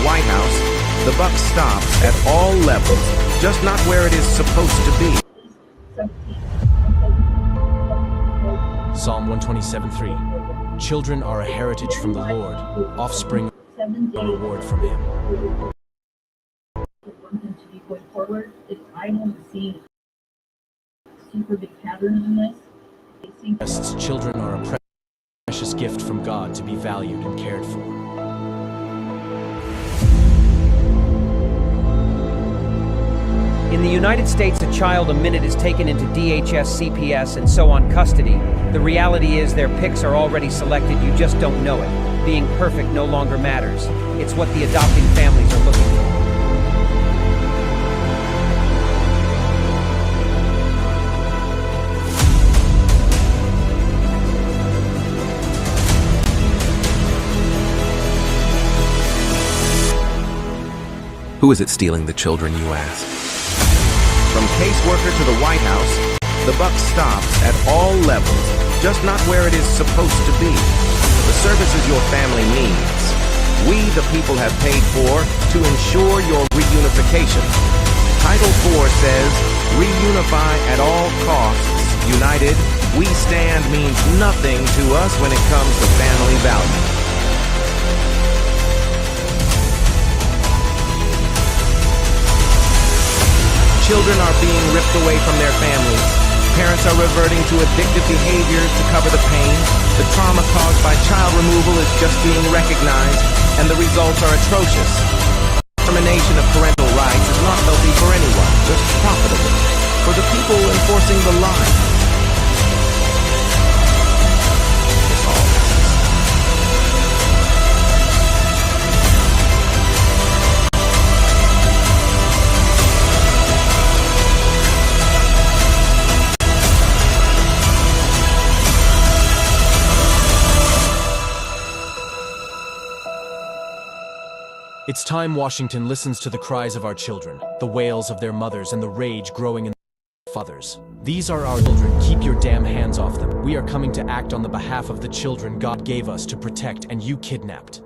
White House, the buck stops at all levels, just not where it is supposed to be. Psalm 127:3. Children are a heritage from the Lord, offspring a reward from Him. Want them to be going forward. If I don't see super big patterns in this, they think Children are a precious gift from God to be valued and cared for. In the United States, a child a minute is taken into DHS, CPS, and so on custody. The reality is their pics are already selected, you just don't know it. Being perfect no longer matters. It's what the adopting families are looking for. Who is it stealing the children, you ask? From caseworker to the White House, the buck stops at all levels, just not where it is supposed to be. The services your family needs, we the people have paid for to ensure your reunification. Title IV says, reunify at all costs. United, we stand means nothing to us when it comes to family values. Children are being ripped away from their families. Parents are reverting to addictive behaviors to cover the pain. The trauma caused by child removal is just being recognized, and the results are atrocious. Termination of parental rights is not healthy for anyone, just profitable for the people enforcing the line. It's time Washington listens to the cries of our children, the wails of their mothers, and the rage growing in their fathers. These are our children. Keep your damn hands off them. We are coming to act on the behalf of the children God gave us to protect, and you kidnapped.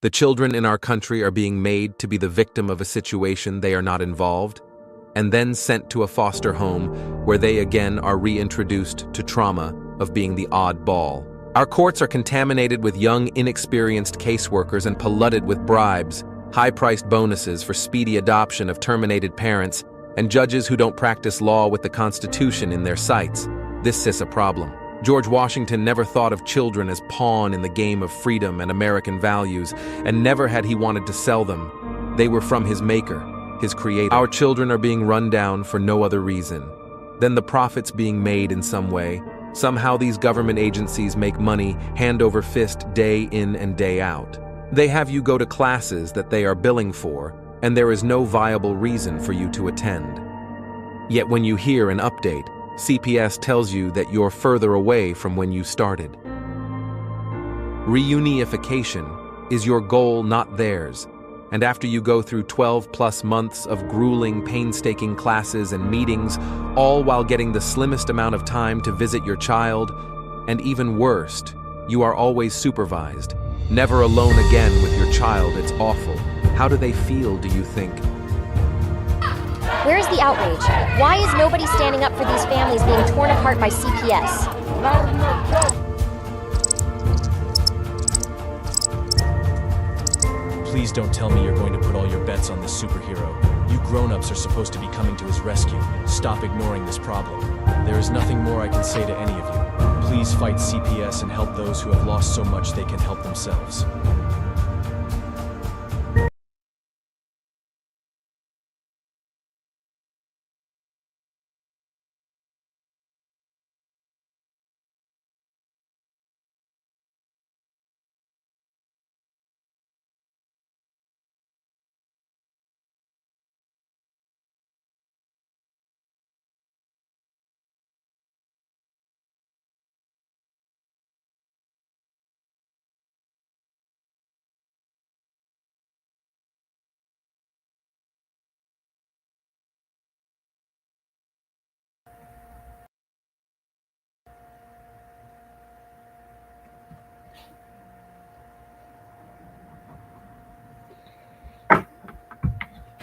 The children in our country are being made to be the victim of a situation they are not involved, and then sent to a foster home where they again are reintroduced to trauma of being the odd ball. Our courts are contaminated with young, inexperienced caseworkers and polluted with bribes, high-priced bonuses for speedy adoption of terminated parents, and judges who don't practice law with the Constitution in their sights. This is a problem. George Washington never thought of children as pawn in the game of freedom and American values, and never had he wanted to sell them. They were from his maker, his creator. Our children are being run down for no other reason than the profits being made in some way. Somehow these government agencies make money hand over fist day in and day out. They have you go to classes that they are billing for, and there is no viable reason for you to attend. Yet when you hear an update, CPS tells you that you're further away from when you started. Reunification is your goal, not theirs. And after you go through 12+ months of grueling, painstaking classes and meetings, all while getting the slimmest amount of time to visit your child, and even worst, you are always supervised, never alone again with your child. It's awful. How do they feel, do you think? Where's the outrage? Why is nobody standing up for these families being torn apart by CPS? Please don't tell me you're going to put all your bets on this superhero. You grown-ups are supposed to be coming to his rescue. Stop ignoring this problem. There is nothing more I can say to any of you. please fight CPS and help those who have lost so much they can help themselves.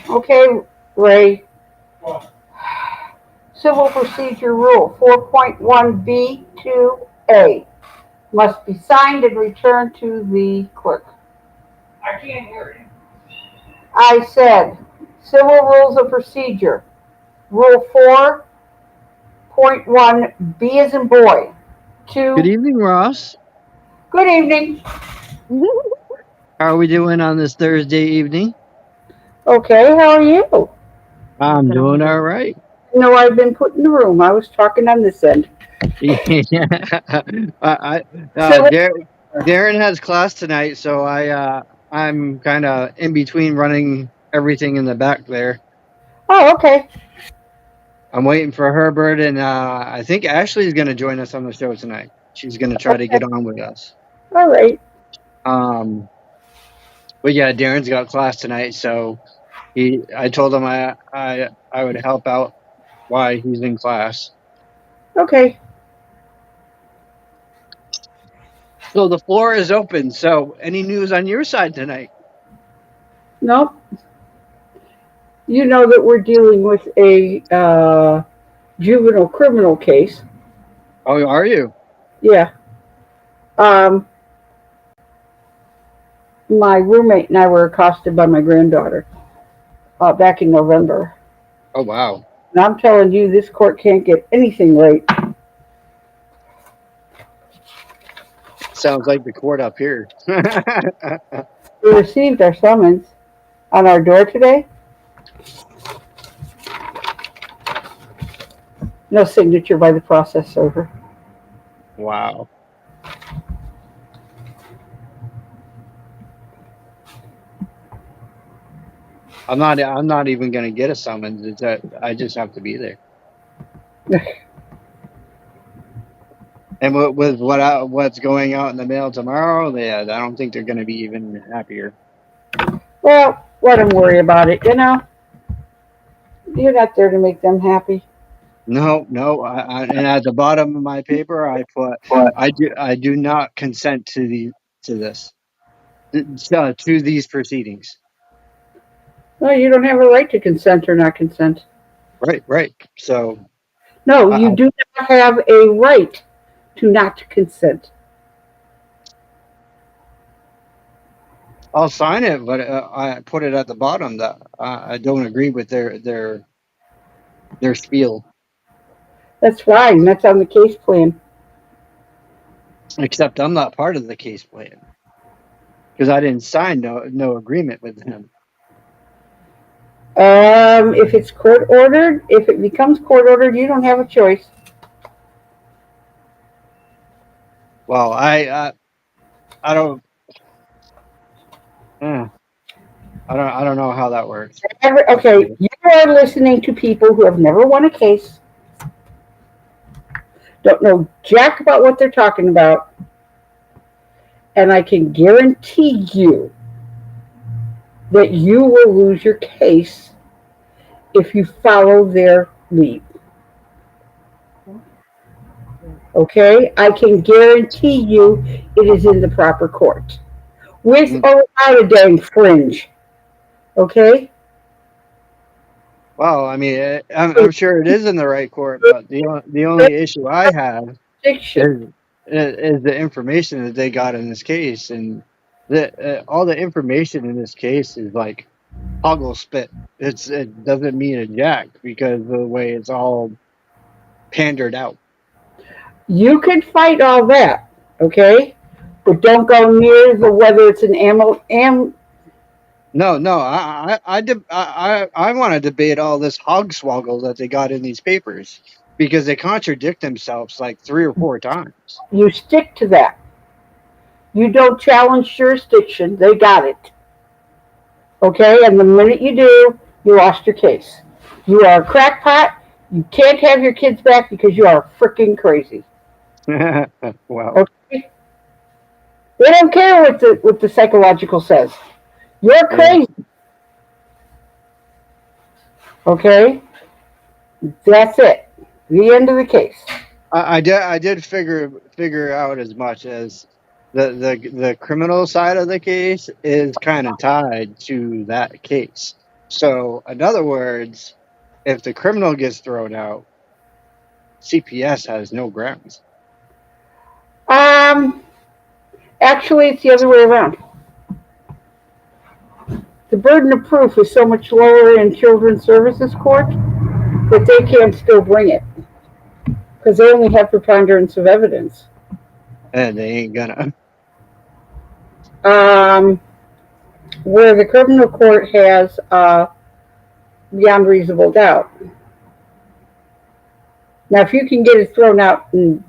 Okay, Ray. Civil Procedure Rule 4.1B2A must be signed and returned to the clerk. I can't hear you. I said, Civil Rules of Procedure, Rule 4.1B as in boy. Good evening, Ross. Good evening. How are we doing on this Thursday evening? Okay, how are you? I'm doing all right. No, I've been put in the room. I was talking on this end. Yeah. So, Darren has class tonight, so I'm kind of in between running everything in the back there. oh, okay. I'm waiting for Herbert, and I think Ashley's going to join us on the show tonight. She's going to try to get on with us. All right. But yeah, Darren's got class tonight, so I told him I would help out while he's in class. Okay. So the floor is open. So any news on your side tonight? Nope. You know that we're dealing with a juvenile criminal case. Oh, are you? Yeah. My roommate and I were accosted by my granddaughter back in November. Oh, wow. And I'm telling you, this court can't get anything right. Sounds like the court up here. We received our summons on our door today. No signature by the process server. Wow. I'm not even going to get a summons. It's that I just have to be there. And with what's going out in the mail tomorrow, I don't think they're going to be even happier. Well, let them worry about it. You know, you're not there to make them happy. No. And at the bottom of my paper, I put I do not consent to this to these proceedings. No, you don't have a right to consent or not consent. Right. So No, you do not have a right to not consent. I'll sign it, but I put it at the bottom that I don't agree with their spiel. That's fine. That's on the case plan. Except I'm not part of the case plan because I didn't sign no agreement with them. If it's court ordered, if it becomes court ordered, you don't have a choice. Well, I don't. I don't know how that works. Okay, you are listening to people who have never won a case, don't know jack about what they're talking about, and I can guarantee you that you will lose your case if you follow their lead. Okay? I can guarantee you it is in the proper court. With or without a dang fringe. Okay? Well, I mean, I'm sure it is in the right court, but the only issue I have is the information that they got in this case, and all the information in this case is like hoggle spit. It doesn't mean a jack because of the way it's all pandered out. You can fight all that, okay? But don't go near the whether it's an No, no, I want to debate all this hogswoggle that they got in these papers because they contradict themselves like 3 or 4 times. you stick to that. You don't challenge jurisdiction. They got it. Okay? And the minute you do, you lost your case. You are a crackpot. You can't have your kids back because you are freaking crazy. Well, Okay? They don't care what the psychological says. You're crazy. Okay? That's it. The end of the case. I did figure out as much as the criminal side of the case is kind of tied to that case. So, in other words, if the criminal gets thrown out, CPS has no grounds. Actually, it's the other way around. The burden of proof is so much lower in children's services court that they can still bring it because they only have preponderance of evidence. And they ain't gonna. Where the criminal court has beyond reasonable doubt. Now, if you can get it thrown out in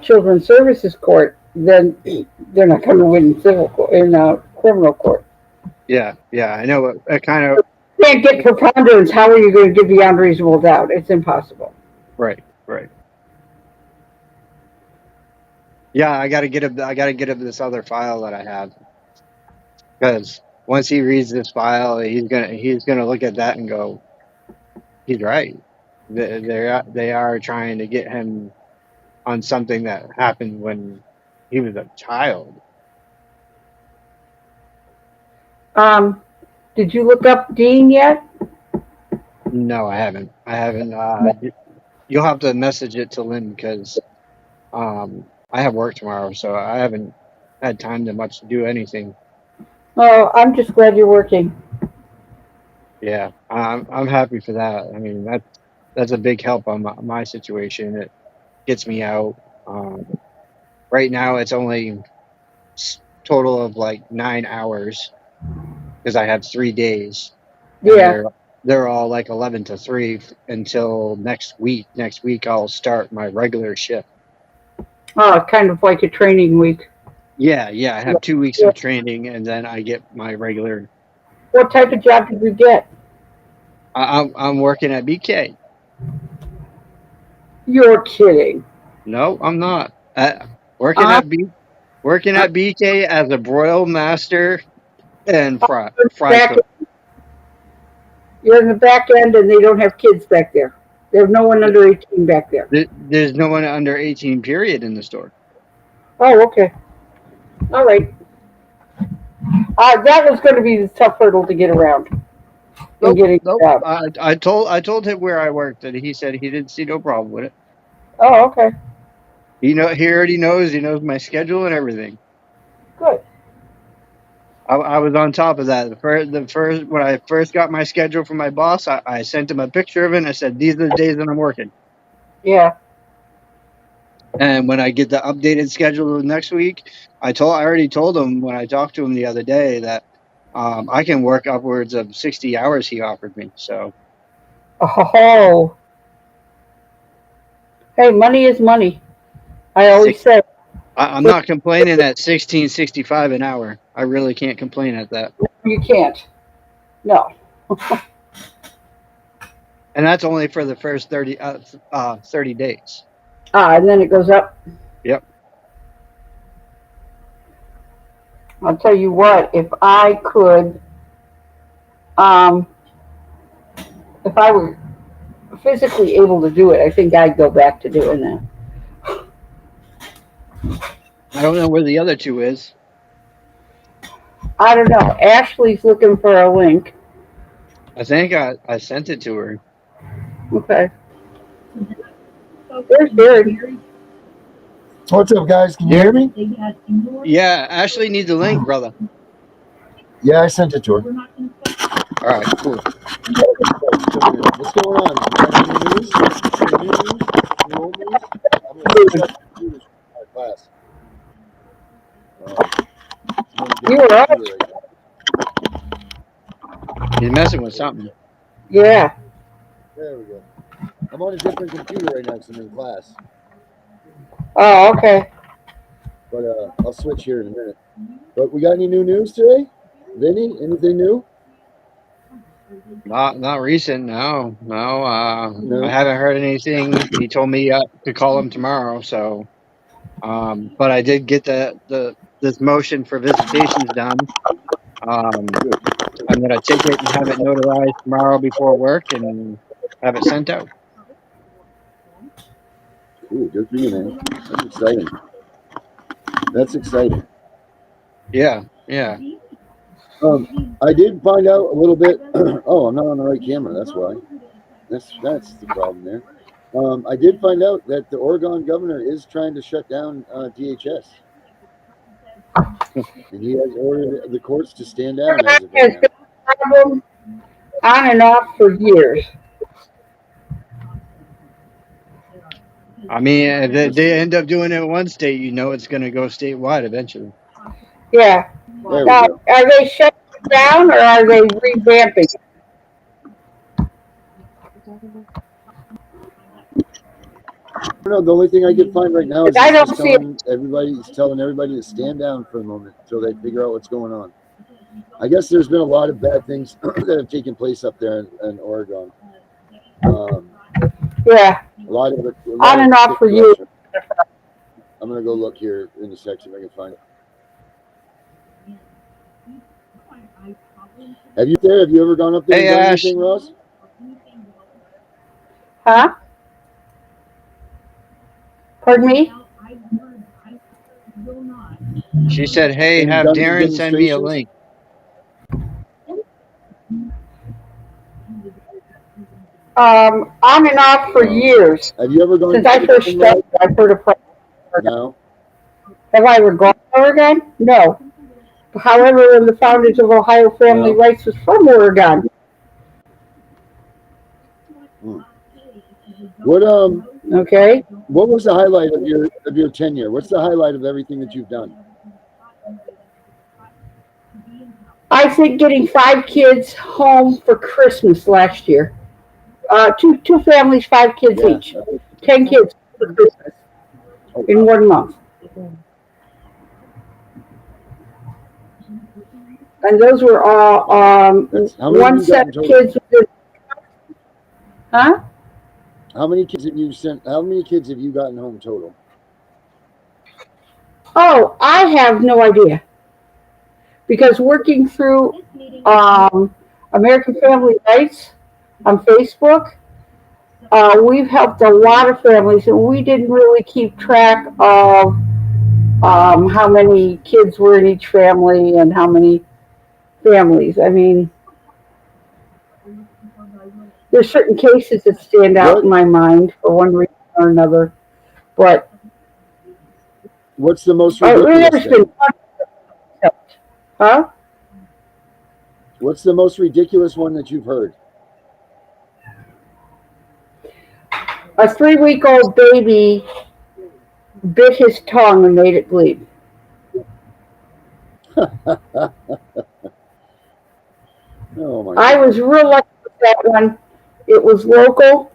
children's services court, then they're not going to win in criminal court. Yeah, I know. It kind of You can't get preponderance. How are you going to get beyond reasonable doubt? It's impossible. right. Yeah, I gotta get him this other file that I have because once he reads this file, he's gonna look at that and go, he's right. They are trying to get him on something that happened when he was a child. Did you look up Dean yet? No, I haven't. You'll have to message it to Lynn because I have work tomorrow, so I haven't had time to much do anything. Oh, I'm just glad you're working. Yeah, I'm happy for that. I mean, that's a big help on my situation. It gets me out. Right now, it's only total of like 9 hours because I have 3 days. Yeah. They're all like 11 to 3 until next week. Next week, I'll start my regular shift. Oh, kind of like a training week. Yeah. I have 2 weeks of training, and then I get my regular. What type of job did you get? I'm working at BK. You're kidding. No, I'm not. Working at BK as a broil master and fry cook. You're in the back end, and they don't have kids back there. There's no one under 18 back there. There's no one under 18, period, in the store. Oh, okay. All right. That was going to be the tough hurdle to get around. Nope. I told him where I worked, and he said he didn't see no problem with it. Oh, okay. He already knows. He knows my schedule and everything. Good. I was on top of that. When I first got my schedule from my boss, I sent him a picture of it and I said, these are the days that I'm working. Yeah. And when I get the updated schedule next week, I already told him when I talked to him the other day that I can work upwards of 60 hours he offered me. So. Oh. Hey, money is money. I always say. I'm not complaining at $16.65 an hour. I really can't complain at that. You can't. No. And that's only for the first 30 days. And then it goes up. Yep. I'll tell you what, if I could, if I were physically able to do it, I think I'd go back to doing that. I don't know where the other two is. I don't know. Ashley's looking for a link. I think I sent it to her. Okay. There's Barry. What's up, guys? Can you hear me? Yeah, Ashley needs a link, brother. Yeah, I sent it to her. All right, cool. come in. What's going on? You got any news? Any new news? Any old news? I'm going to shut computers for my class. You were up. He's messing with something. Yeah. There we go. I'm on a different computer right now because I'm in class. Oh, okay. But I'll switch here in a minute. But we got any new news today? Vinny, anything new? Not recent. No. No. I haven't heard anything. He told me to call him tomorrow. So, but I did get this motion for visitations done. I'm gonna take it and have it notarized tomorrow before work and have it sent out. Cool, good for you, man. That's exciting. That's exciting. Yeah. I did find out a little bit. Oh, I'm not on the right camera. That's why. That's the problem there. I did find out that the Oregon governor is trying to shut down DHS, and he has ordered the courts to stand down as of right now. Problem on and off for years. I mean, if they end up doing it in one state, it's going to go statewide eventually. Yeah. Now, are they shutting it down or are they revamping? No, the only thing I can find right now is telling everybody to stand down for a moment until they figure out what's going on. I guess there's been a lot of bad things that have taken place up there in Oregon. Yeah. A lot of it. On and off for you. I'm gonna go look here in a section if I can find it. Have you ever gone up there and done anything, Ross? Huh? Pardon me? She said, "Hey, have Darren send me a link." On and off for years. Have you ever gone? Since I first started, I've heard of. No. Have I ever gone to Oregon? No. However, one of the founders of Ohio Family Rights was from Oregon. What Okay. What was the highlight of your tenure? What's the highlight of everything that you've done? I think getting 5 kids home for Christmas last year. Two families, 5 kids each. 10 kids for Christmas in 1 month. And those were all one set of kids. Huh? How many kids have you sent? How many kids have you gotten home total? Oh, I have no idea. Because working through American Family Rights on Facebook, we've helped a lot of families, and we didn't really keep track of how many kids were in each family and how many families. I mean, there's certain cases that stand out in my mind for one reason or another, but what's the most ridiculous thing? Huh? What's the most ridiculous one that you've heard? A 3-week-old baby bit his tongue and made it bleed. Oh my God. I was real lucky with that one. It was local.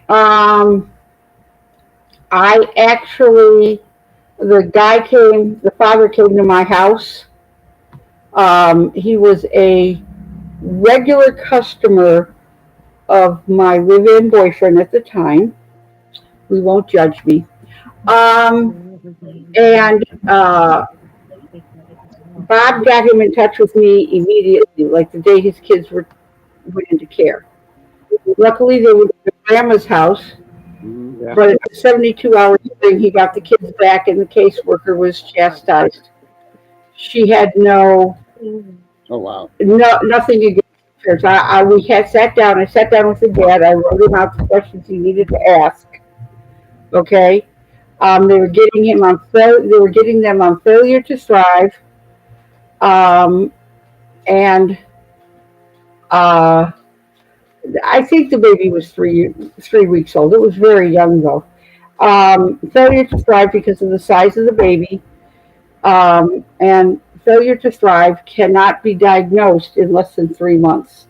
The father came to my house. He was a regular customer of my live-in boyfriend at the time. We won't judge me. And Bob got him in touch with me immediately, like the day his kids went into care. Luckily, they were at grandma's house, but at the 72-hour thing, he got the kids back, and the caseworker was chastised. She had nothing against her. We had sat down. I sat down with the dad. I wrote him out the questions he needed to ask. Okay, they were getting him on. They were getting them on failure to thrive, and I think the baby was 3 weeks old. It was very young though. Failure to thrive because of the size of the baby, and failure to thrive cannot be diagnosed in less than 3 months.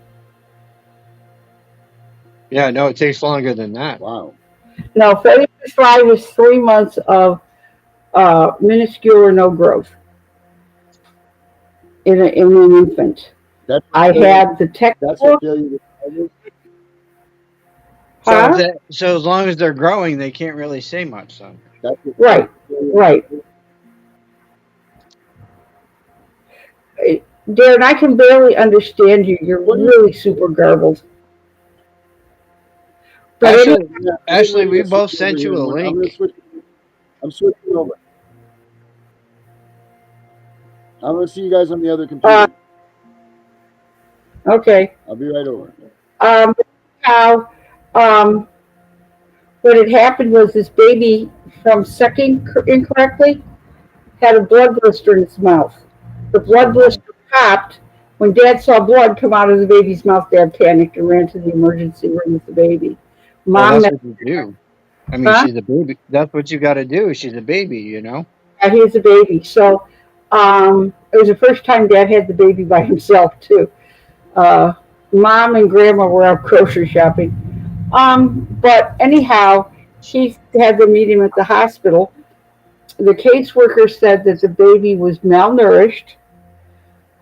Yeah, no, it takes longer than that. Wow. No, failure to thrive is 3 months of minuscule or no growth in an infant. That's I had the that's what textbook. failure to thrive is. So Huh? so as long as they're growing, they can't really say much. So That's what Right, failure right. Darren, I can barely understand you. You're What is really super garbled. But any, actually, yeah, I'm getting Ashley, ready we to switch both over sent here you a in one. I'm gonna link. switch. I'm switching over. I'm gonna see you guys on the other uh, computer. okay. I'll be right over. How um, what had happened was this baby, from sucking incorrectly, had a blood blister in its mouth. The Oh blood my. blister popped. When Dad saw blood come out of the baby's mouth, Dad panicked and ran to the emergency room with the baby. Well, Mom, that's what you do. I mean, huh? she's a baby. That's what you got to do. She's a baby, you know. Yeah, he was a baby. So it was the first time Dad had the baby by himself too. Uh, Mom and Grandma were out grocery shopping. But anyhow, she had to meet him at the hospital. The caseworker said that the baby was malnourished.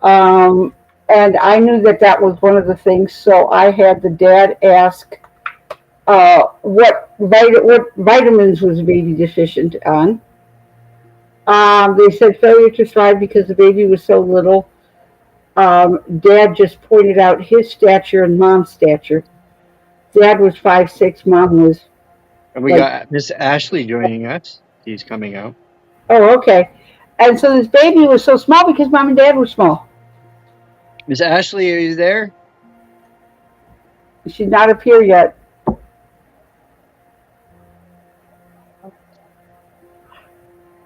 Um, and I knew that that was one of the things, so I had the dad ask what vitamins was the baby deficient on. They said failure to thrive because the baby was so little. Dad just pointed out his stature and mom's stature. Dad was 5'6", mom was And we like, got Miss Ashley joining us. She's coming out. oh, okay. And so this baby was so small because mom and dad were small. Miss Ashley, are you there? She's not up here yet.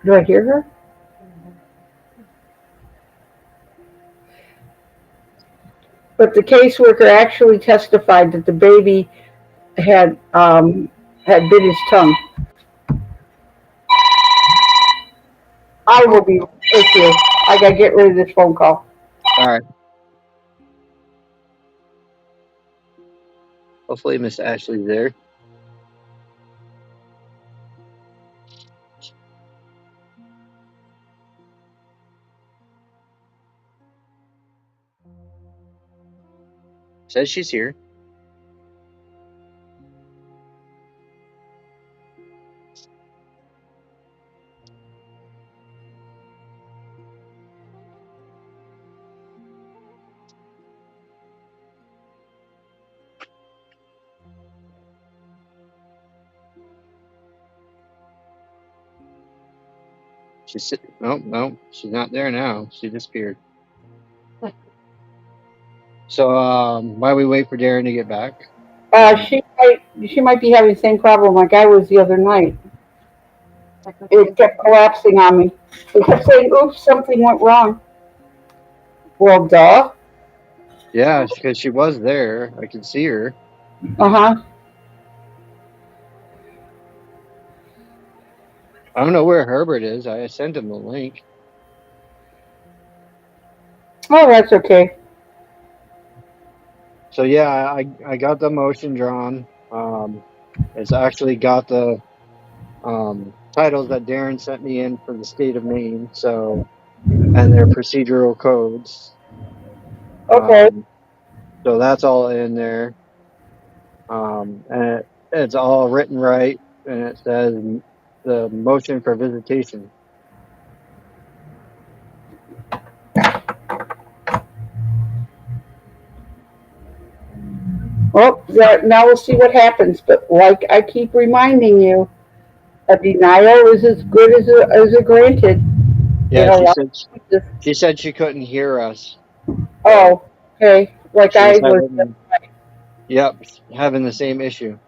Do I hear her? But the caseworker actually testified that the baby had bit his tongue. I will be with you. I gotta get rid of this phone call. All right. Hopefully, Miss Ashley's there. Says she's here. No, no, she's not there now. She disappeared. So, while we wait for Darren to get back, She might be having the same problem like I was the other night. It kept collapsing on me. It kept saying, "Oops, something went wrong." Well, duh. yeah, because she was there. I can see her. Uh-huh. I don't know where Herbert is. I sent him the link. Oh, that's okay. So yeah, I got the motion drawn. It's actually got the titles that Darren sent me in from the state of Maine. So, and their procedural codes. Okay. So that's all in there. And it's all written right, and it says the motion for visitation. Well, now we'll see what happens. But like I keep reminding you, a denial is as good as a granted. Yeah, You know, she said she couldn't hear us. oh, okay. Like She I was was. having the same issue.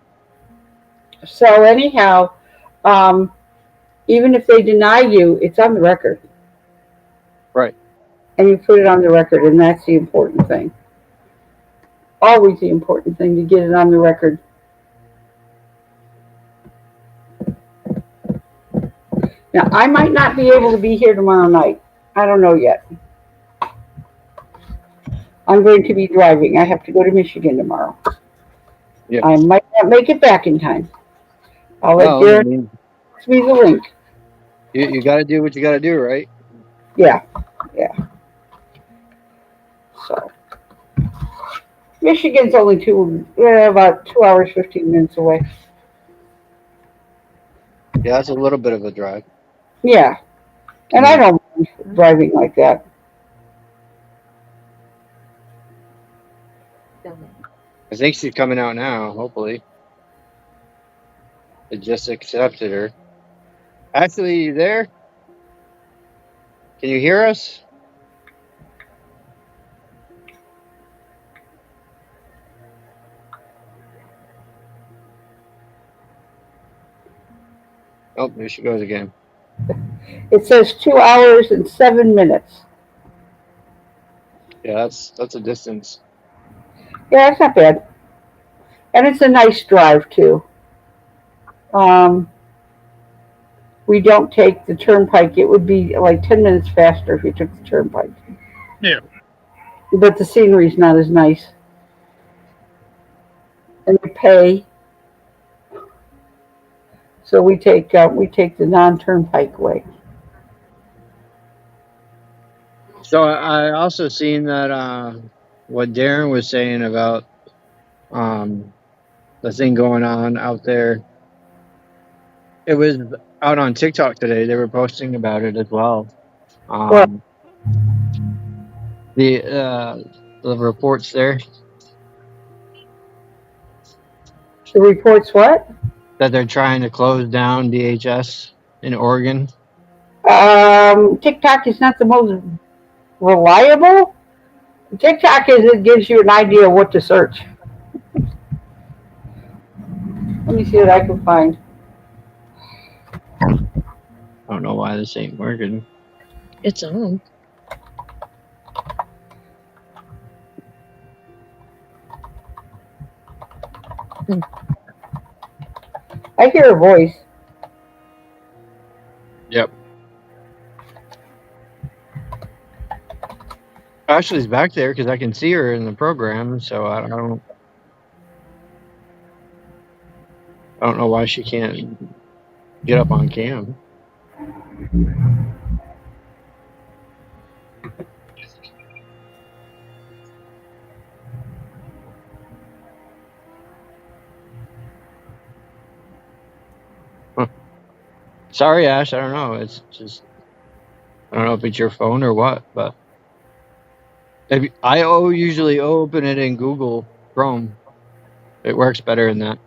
So anyhow, even if they deny you, it's on the record. Right. And you put it on the record, and that's the important thing. Always the important thing to get it on the record. Now, I might not be able to be here tomorrow night. I don't know yet. I'm going to be driving. I have to go to Michigan tomorrow. Yeah. I might not make it back in time. I'll let Well, I Darren mean, give me the link. you got to do what you got to do, right? Yeah, yeah. So, Michigan's only about 2 hours, 15 minutes away. Yeah, that's a little bit of a drive. Yeah, and I don't mind driving like that. I think she's coming out now, hopefully. It just accepted her. Ashley, you there? Can you hear us? Oh, there she goes again. It says 2 hours and 7 minutes. Yeah, that's a distance. Yeah, it's not bad. And it's a nice drive, too. We don't take the turnpike. It would be like 10 minutes faster if we took the turnpike. Yeah. But the scenery's not as nice. And we pay. So we take the non-turnpike way. So I also seen that what Darren was saying about the thing going on out there. It was out on TikTok today. They were posting about it as well. What? The reports there The reports what? that they're trying to close down DHS in Oregon. TikTok is not the most reliable. TikTok it gives you an idea of what to search. Let me see what I can find. I don't know why this ain't working. It's on. I hear a voice. Yep. Ashley's back there because I can see her in the program, so I don't know why she can't get up on cam. Huh. Sorry, Ash. I don't know. It's just I don't know if it's your phone or what, but I usually open it in Google Chrome. It works better in that.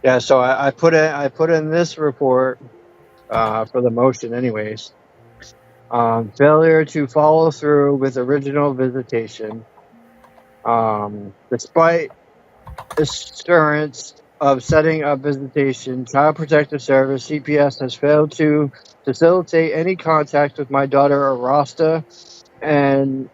Yeah, so I put in this report for the motion, anyways. Failure to follow through with original visitation, despite assurance of setting up visitation, Child Protective Service (CPS) has failed to facilitate any contact with my daughter Arasta, and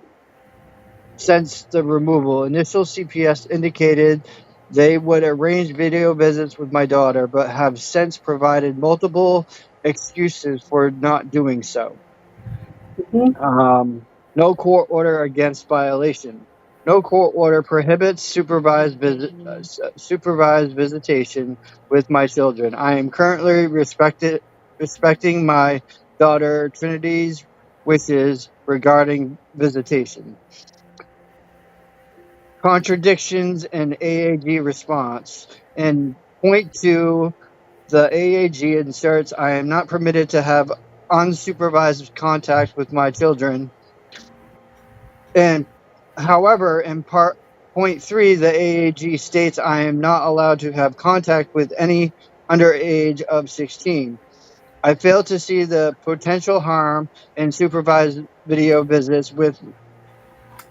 since the removal, initial CPS indicated they would arrange video visits with my daughter, but have since provided multiple excuses for not doing so. Mm-hmm. No court order against violation. No court order prohibits supervised visitation with my children. I am currently respecting my daughter Trinity's wishes regarding visitation. Contradictions in AAG response. In point 2, the AAG inserts, I am not permitted to have unsupervised contact with my children. And however, in point 3, the AAG states I am not allowed to have contact with any under age of 16. I fail to see the potential harm in supervised video visits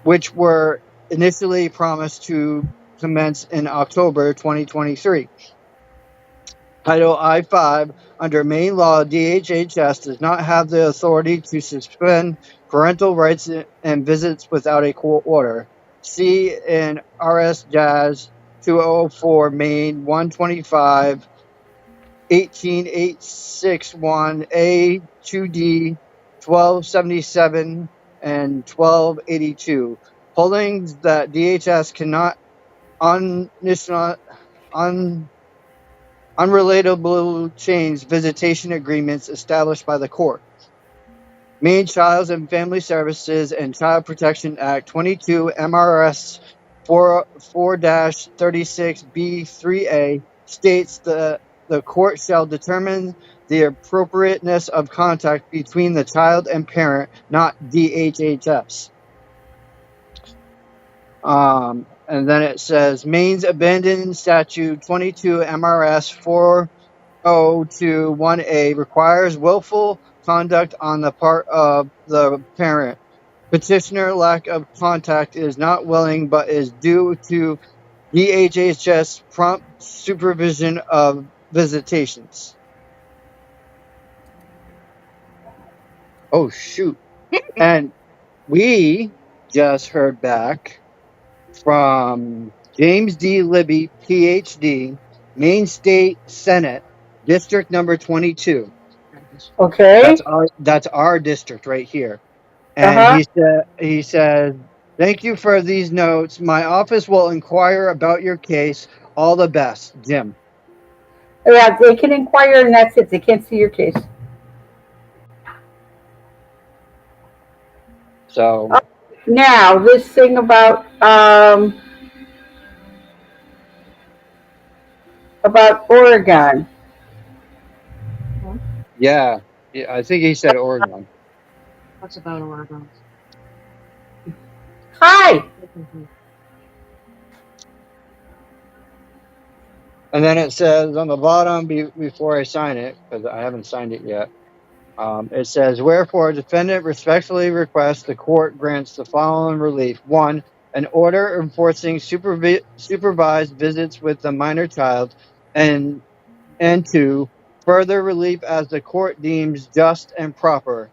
which were initially promised to commence in October 2023. Title I-5, under Maine law, DHHS does not have the authority to suspend parental rights and visits without a court order. See in RS Jazz 2004, Maine 125, 18861A 2D 1277 and 1282. Holdings that DHS cannot un, unrelatable change visitation agreements established by the court. Maine Child and Family Services and Child Protection Act 22 MRS 4-36B3A states that the court shall determine the appropriateness of contact between the child and parent, not DHHS. And then it says Maine's abandoned statute 22 MRS 402(1)A requires willful conduct on the part of the parent. Petitioner lack of contact is not willing but is due to DHHS prompt supervision of visitations. Oh shoot. And we just heard back from James D. Libby, PhD, Maine State Senate, District number 22. Okay. That's our district right here. And he said, "Thank you for these notes. My office will inquire about your case. All the best, Jim." Yeah, they can inquire and that's it. They can't see your case. So now this thing about Oregon. yeah, I think he said Oregon. What's about Oregon? Hi. And then it says on the bottom, before I sign it, because I haven't signed it yet, it says, wherefore, defendant respectfully requests the court grants the following relief. 1, an order enforcing supervised visits with the minor child, and 2, further relief as the court deems just and proper.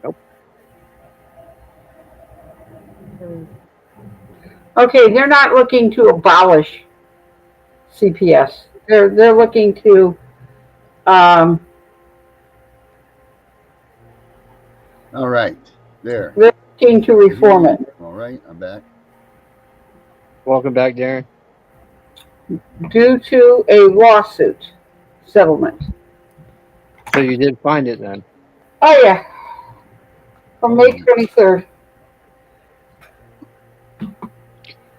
Nope. Okay, they're not looking to abolish CPS. They're looking to All right, there. they're looking to reform it. All right, I'm back. Welcome back, Darren. Due to a lawsuit settlement. So you did find it then? Oh yeah, from May 23rd.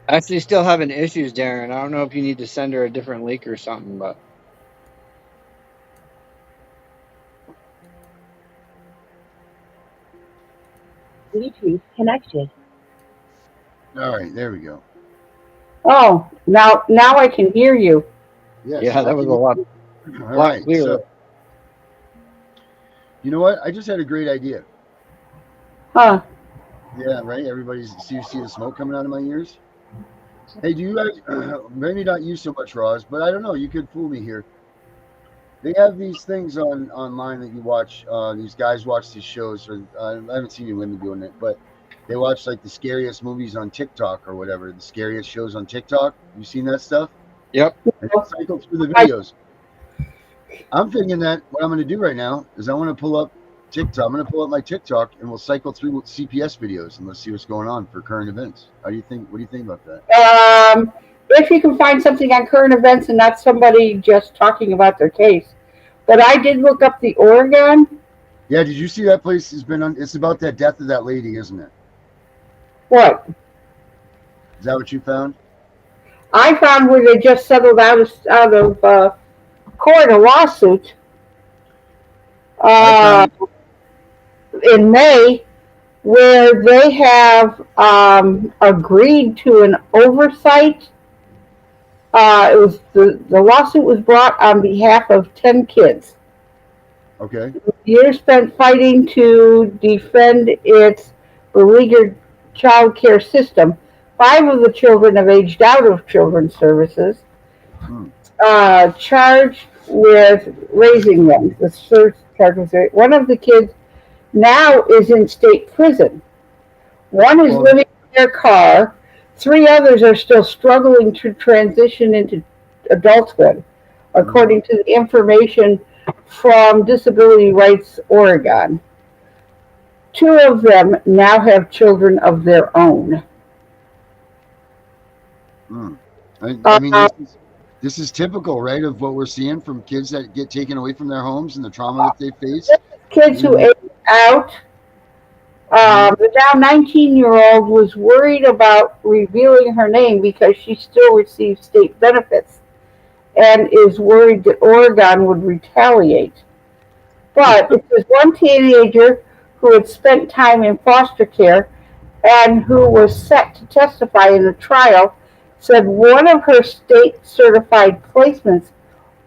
Actually, still having issues, Darren. I don't know if you need to send her a different link or something, but. Bluetooth connected. All right, there we go. Oh, now I can hear you. Yes, yeah, that was a lot clearer. So, you know what? I just had a great idea. Huh? Yeah, right. Everybody's see the smoke coming out of my ears. Hey, do you guys? Maybe not you so much, Roz, but I don't know. You could fool me here. They have these things online that you watch. These guys watch these shows. Or, I haven't seen any women doing it, but they watch like the scariest movies on TikTok or whatever. The scariest shows on TikTok. You seen that stuff? Yep. And they cycle through the videos. I'm thinking that what I'm going to do right now is I want to pull up TikTok. I'm going to pull up my TikTok and we'll cycle through CPS videos and let's see what's going on for current events. How do you think? What do you think about that? If you can find something on current events and not somebody just talking about their case. But I did look up the Oregon. Yeah, did you see that place has been on? It's about that death of that lady, isn't it? What? Is that what you found? I found where they just settled out of court a lawsuit in May where they have agreed to an oversight The lawsuit was brought on behalf of 10 kids. Okay. Years spent fighting to defend its beleaguered child care system. 5 of the children have aged out of children's services, charged with raising them. The search charge was one of the kids now is in state prison. One is living in their car. 3 others are still struggling to transition into adulthood, according to the information from Disability Rights Oregon. 2 of them now have children of their own. I mean, this is typical, right, of what we're seeing from kids that get taken away from their homes and the trauma that they face. Kids who age out. The now 19-year-old was worried about revealing her name because she still receives state benefits and is worried that Oregon would retaliate. But it was one teenager who had spent time in foster care and who was set to testify in the trial said one of her state-certified placements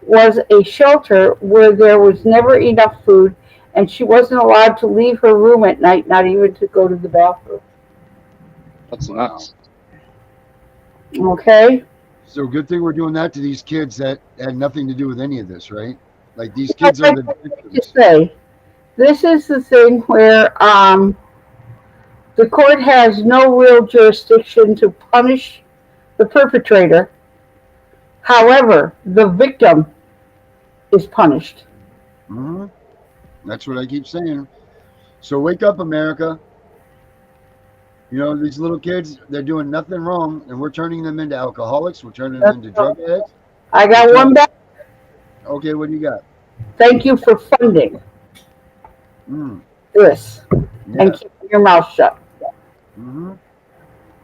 was a shelter where there was never enough food and she wasn't allowed to leave her room at night, not even to go to the bathroom. That's nuts. Okay? So good thing we're doing that to these kids that had nothing to do with any of this, right? Like these kids are the victims. To say, this is the thing where the court has no real jurisdiction to punish the perpetrator. However, the victim is punished. That's what I keep saying. So wake up, America. You know, these little kids, they're doing nothing wrong, and we're turning them into alcoholics. We're turning them into drug addicts. I got one back. Okay, what do you got? Thank you for funding this. Yeah. And keep your mouth shut.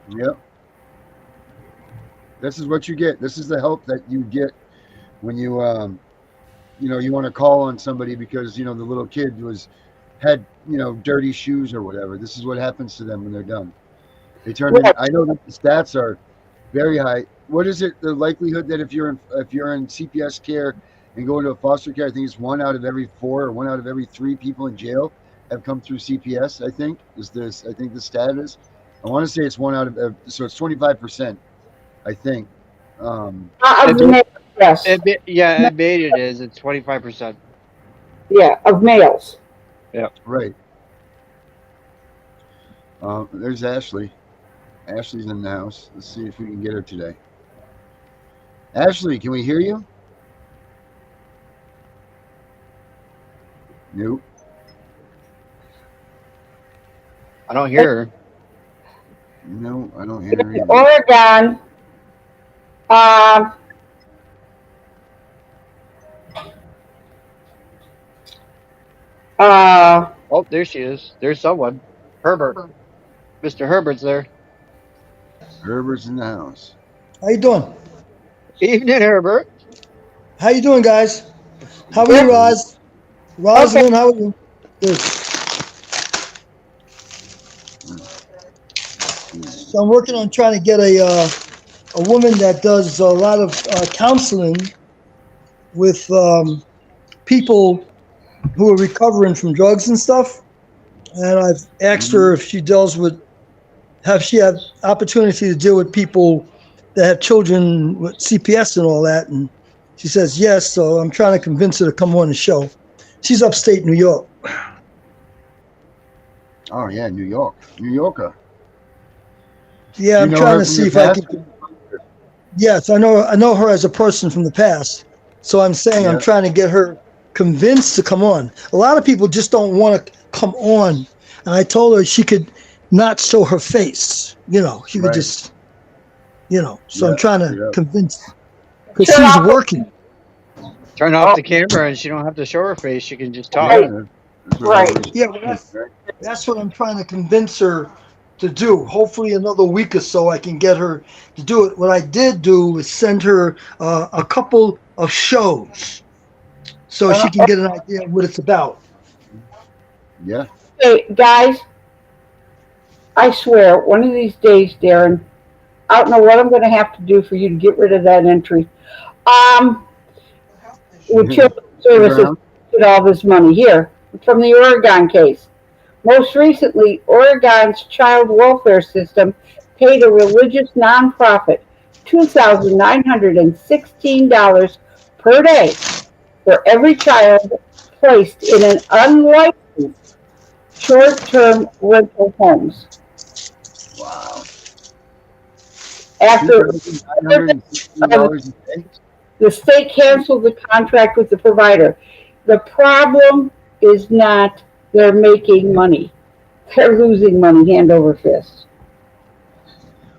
Yep. This is what you get. This is the help that you get when you you want to call on somebody because, the little kid had dirty shoes or whatever. This is what happens to them when they're done. They turn in, I know that the stats are very high. What is it, the likelihood that if you're in CPS care and go into a foster care, I think it's 1 out of every 4 or 1 out of every 3 people in jail have come through CPS, I think the stat is. I want to say it's 1 out of, so it's 25%, I think. Yes. At Beta it is. It's 25%. Yeah, of males. Yeah. Right. There's Ashley. Ashley's in the house. Let's see if we can get her today. Ashley, can we hear you? Nope. I don't hear her. No, I don't hear her either. Oregon. Oh, there she is. There's someone. Herbert. Mr. Herbert's there. Herbert's in the house. How you doing? Evening, Herbert. How you doing, guys? How are you, Roz? Rosalind, how are you? Good. So I'm working on trying to get a woman that does a lot of counseling with people who are recovering from drugs and stuff. And I've asked her if she deals with, she had opportunity to deal with people that have children with CPS and all that. And she says yes, so I'm trying to convince her to come on the show. She's upstate New York. Oh yeah, New York. New Yorker. Yeah, I'm trying to see if I can. Yes, I know her as a person from the past. So I'm saying I'm trying to get her convinced to come on. A lot of people just don't want to come on. And I told her she could not show her face. She could just, So I'm trying to convince her because she's working. Turn off the camera and she don't have to show her face. She can just talk. Right. Yeah, that's what I'm trying to convince her to do. Hopefully another week or so I can get her to do it. What I did do was send her a couple of shows so she can get an idea of what it's about. Yeah. Hey, guys, I swear, one of these days, Darren, I don't know what I'm going to have to do for you to get rid of that entry. With children's services, get all this money here from the Oregon case. Most recently, Oregon's child welfare system paid a religious nonprofit $2,916 per day for every child placed in an unlicensed short-term rental homes. Wow. After $2,960 a day? the state canceled the contract with the provider. The problem is not they're making money. They're losing money hand over fist.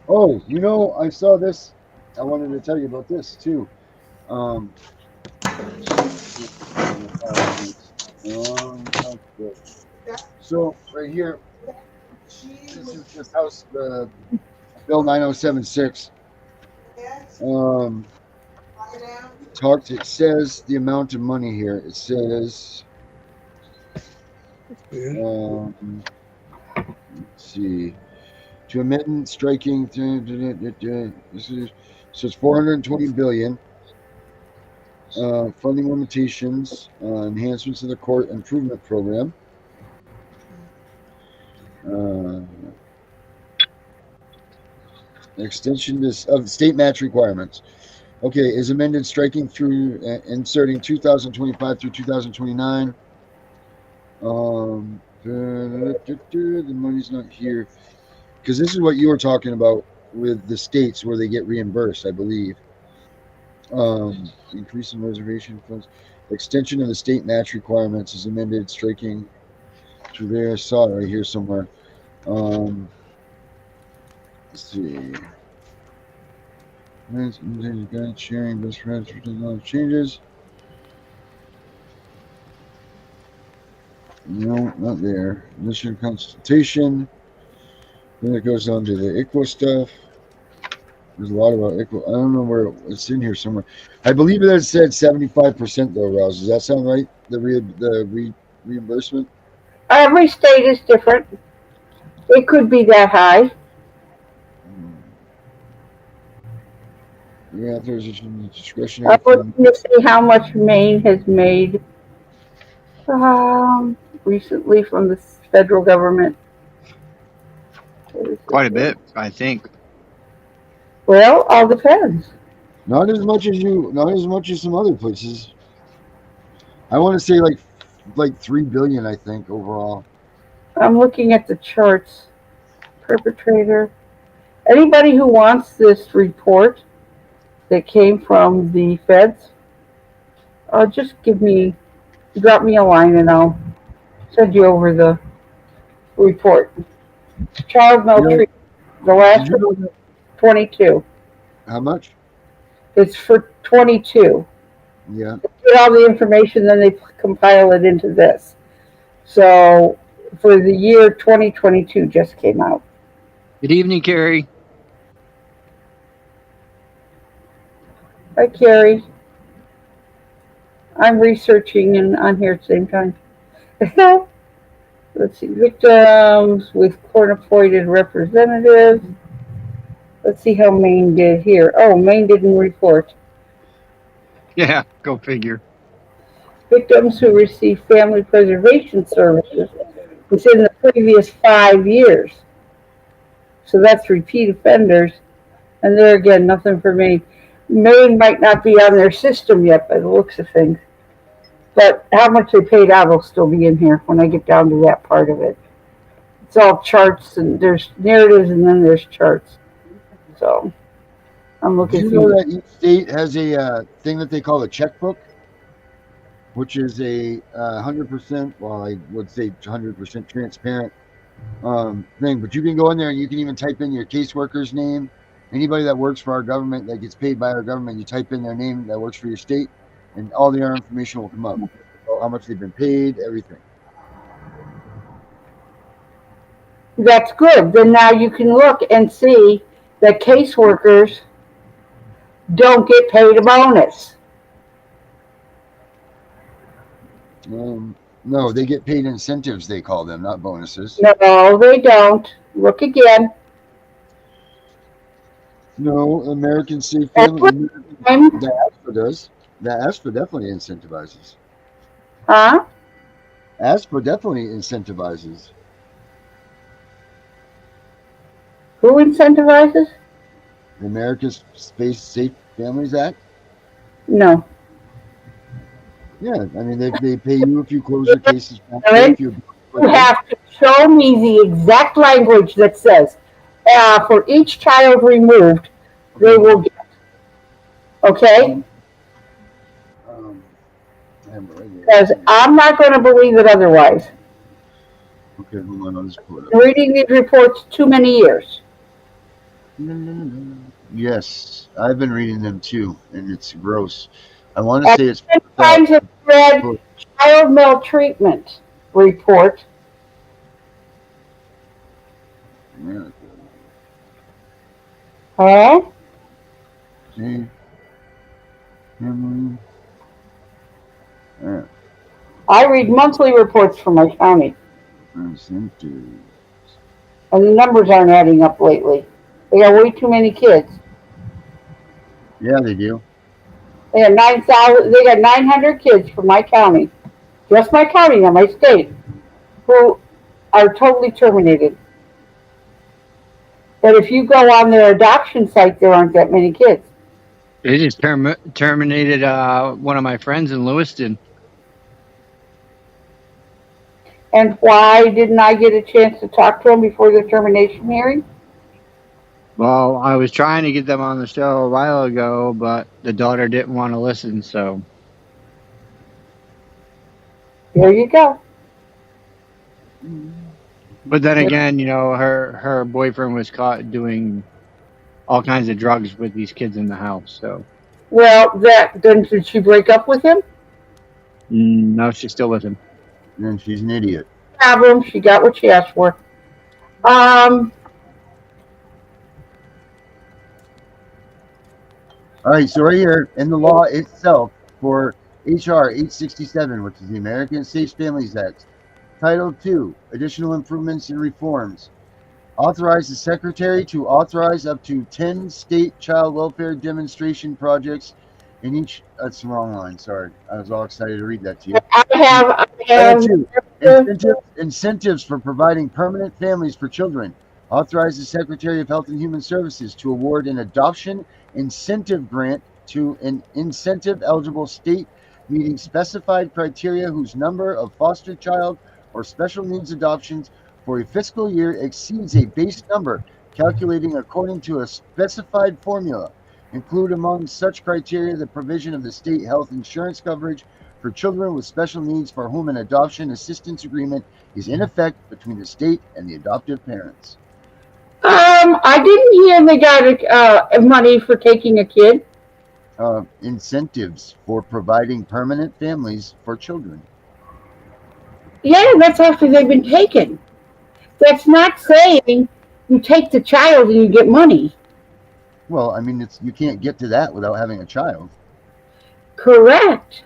Oh, you know, I saw this. I wanted to tell you about this too. So right here, this is this House Bill 9076. It says the amount of money here. It says, let's see, to amend striking. This is so it's 420 billion. Funding limitations, enhancements to the court improvement program. Extension of state match requirements. Okay, is amended striking through inserting 2025 through 2029. The money's not here because this is what you were talking about with the states where they get reimbursed, I believe. Increase in reservation funds. Extension of the state match requirements is amended striking through there. I saw it right here somewhere. Let's see. Sharing best friends for technology changes. No, not there. Initial consultation. Then it goes on to the ICWA stuff. There's a lot about ICWA. I don't know where it's in here somewhere. I believe that it said 75% though, Rouse. Does that sound right? The reimbursement? Every state is different. It could be that high. Reauthorization discretionary. I'm looking to see how much Maine has made recently from the federal government. Quite a bit, I think. Well, all depends. Not as much as some other places. I want to say like 3 billion, I think, overall. I'm looking at the charts. Perpetrator. Anybody who wants this report that came from the feds, just drop me a line and I'll send you over the report. Child maltreatment. The last one, 22. How much? It's for 22. Yeah. They get all the information, then they compile it into this. So for the year 2022 just came out. Good evening, Carrie. Hi, Carrie. I'm researching and on here at the same time. Let's see, victims with court-appointed representatives. Let's see how Maine did here. Oh, Maine didn't report. Yeah, go figure. Victims who received family preservation services within the previous 5 years. So that's repeat offenders. And there again, nothing for Maine. Maine might not be on their system yet by the looks of things. But how much they paid out will still be in here when I get down to that part of it. It's all charts and there's narratives and then there's charts. So I'm looking. Do you know that each state has a thing that they call a checkbook, which is a 100%, well, I would say 100% transparent thing. But you can go in there and you can even type in your caseworker's name. Anybody that works for our government that gets paid by our government, you type in their name that works for your state, and all their information will come up. So how much they've been paid, everything. That's good. Then now you can look and see that caseworkers don't get paid a bonus. No, they get paid incentives, they call them, not bonuses. No, they don't. Look again. No, American Safe That's Family. what I'm, The ASPA does. The ASPA definitely incentivizes. huh? ASPA definitely incentivizes. Who incentivizes? The America's Space Safe Families Act. No. Yeah, I mean they pay you if you close your cases faster, Ellen, if you you quicker. have to show me the exact language that says, for each child removed, they will get. Okay? I have it right here. Because I'm not going to believe it otherwise. Okay, hold on, I'll just pull it I'm up. reading these reports too many years. Yes, I've been reading them too, and it's gross. I want to And say it's 10 times have read child maltreatment report. America. Huh? See? Family. I read monthly reports from my county, Incentives. and the numbers aren't adding up lately. They got way too many kids. Yeah, they do. They got 9,000. They got 900 kids from my county, just my county, not my state, who are totally terminated. But if you go on their adoption site, there aren't that many kids. They just terminated one of my friends in Lewiston. And why didn't I get a chance to talk to them before the termination hearing? Well, I was trying to get them on the show a while ago, but the daughter didn't want to listen. So There you go. but then again, her boyfriend was caught doing all kinds of drugs with these kids in the house. So Well, then did she break up with him? no, she's still with him. Then she's an idiot. Problem. She got what she asked for. All right, so right here in the law itself for HR 867, which is the American Safe Families Act, Title II, Additional Improvements and Reforms, authorize the Secretary to authorize up to 10 state child welfare demonstration projects in each. That's the wrong line. Sorry, I was all excited to read that to you. I have Incentives for providing permanent families for children. Authorize the Secretary of Health and Human Services to award an adoption incentive grant to an incentive eligible state meeting specified criteria whose number of foster child or special needs adoptions for a fiscal year exceeds a base number calculating according to a specified formula. Include among such criteria the provision of the state health insurance coverage for children with special needs for whom an adoption assistance agreement is in effect between the state and the adoptive parents. I didn't hear they got money for taking a kid. Incentives for providing permanent families for children. Yeah, that's after they've been taken. That's not saying you take the child and you get money. Well, I mean, you can't get to that without having a child. Correct.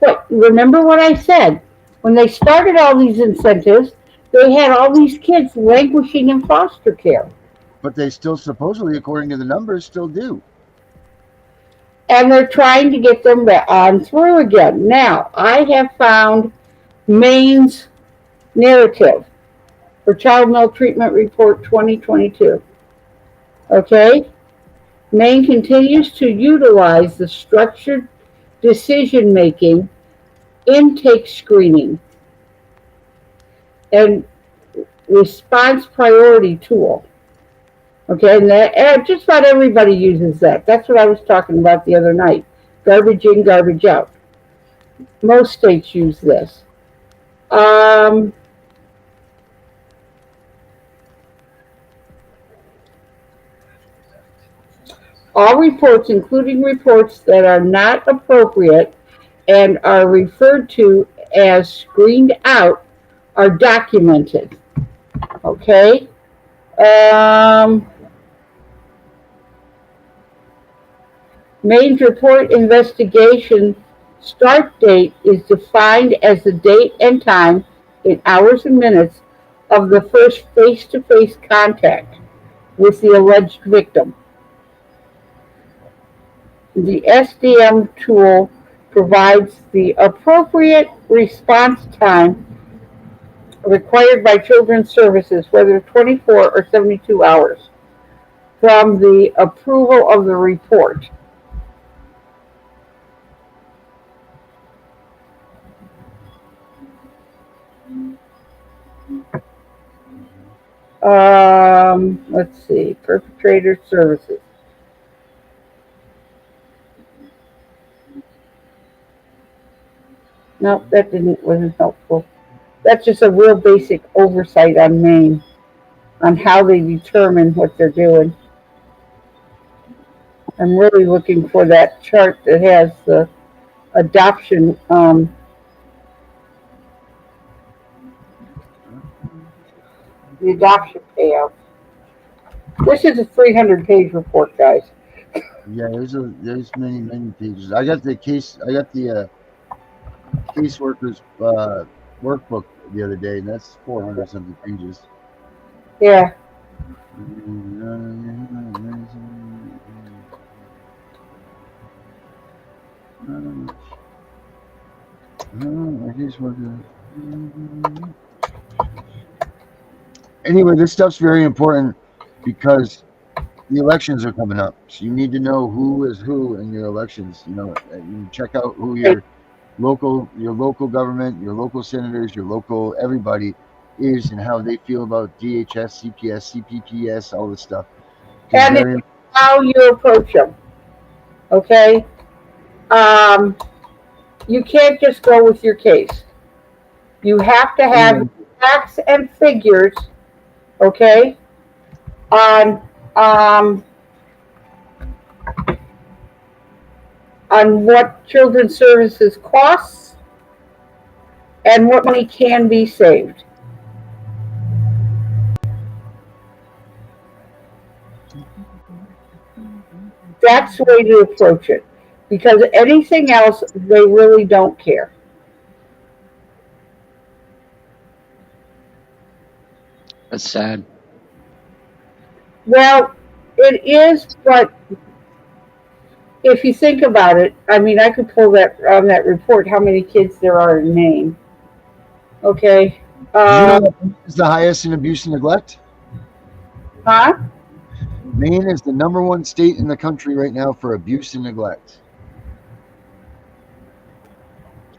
But remember what I said. When they started all these incentives, they had all these kids languishing in foster care. But they still supposedly, according to the numbers, still do. And they're trying to get them on through again. Now, I have found Maine's narrative for Child Maltreatment Report 2022. Okay? Maine continues to utilize the structured decision-making intake screening and response priority tool. Okay, and just about everybody uses that. That's what I was talking about the other night. Garbage in, garbage out. Most states use this. All reports, including reports that are not appropriate and are referred to as screened out, are documented. Okay? Maine's report investigation start date is defined as the date and time in hours and minutes of the first face-to-face contact with the alleged victim. The SDM tool provides the appropriate response time required by Children's Services, whether 24 or 72 hours, from the approval of the report. Let's see, perpetrator services. Nope, that wasn't helpful. That's just a real basic oversight on Maine, on how they determine what they're doing. I'm really looking for that chart that has the adoption, the adoption payout. This is a 300-page report, guys. Yeah, there's many pages. I got the caseworkers workbook the other day, and that's 400 something pages. Yeah. Anyway, this stuff's very important because the elections are coming up, so you need to know who is who in your elections. You check out who your local government, your local senators, your local everybody is, and how they feel about DHS, CPS, CPPS, all this stuff. And it's how you approach them. Okay. You can't just go with your case. You have to have facts and figures, okay, on what Children's Services costs and what money can be saved. That's the way to approach it, because anything else, they really don't care. That's sad. Well, it is, but if you think about it, I mean, I could pull that on that report how many kids there are in Maine. Okay. Maine is the highest in abuse and neglect. Huh? Maine is the #1 state in the country right now for abuse and neglect.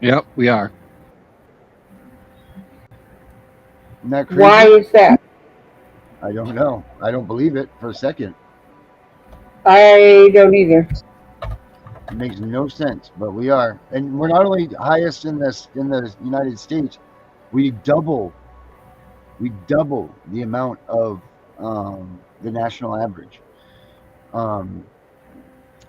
Yep, we are. Isn't that crazy? Why is that? I don't know. I don't believe it for a second. I don't either. It makes no sense, but we are, and we're not only highest in the United States. We double the amount of the national average.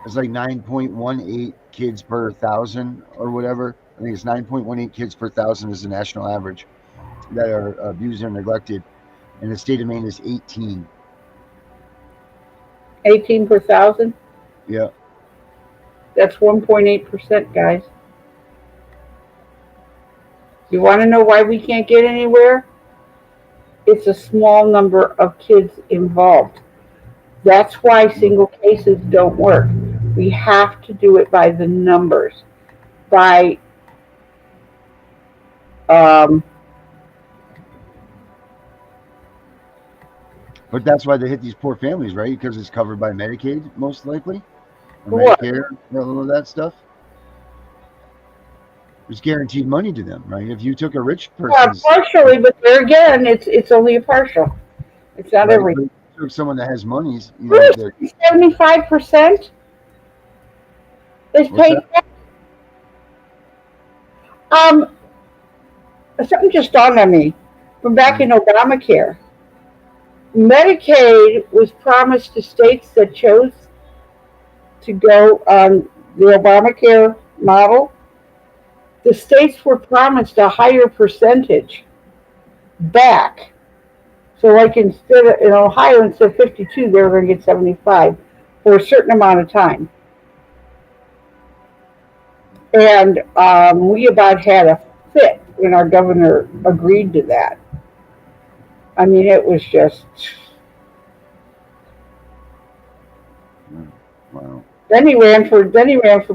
It's like 9.18 kids per 1,000 or whatever. I think it's 9.18 kids per 1,000 is the national average that are abused or neglected, and the state of Maine is 18. 18 per 1,000? Yeah. That's 1.8%, guys. You want to know why we can't get anywhere? It's a small number of kids involved. That's why single cases don't work. We have to do it by the numbers. By But that's why they hit these poor families, right? Because it's covered by Medicaid, most likely, or what? Medicare, all of that stuff. There's guaranteed money to them, right? If you took a rich person's, partially, but there again, it's only a partial. It's not right, everything. if you took someone that has monies, 75% is paid. Something just dawned on me from back in Obamacare. Medicaid was promised to states that chose to go on the Obamacare model. The states were promised a higher percentage back. So like instead of, in Ohio, instead of 52, they were going to get 75 for a certain amount of time. And we about had a fit when our governor agreed to that. I mean, it was just... Wow. Then he ran for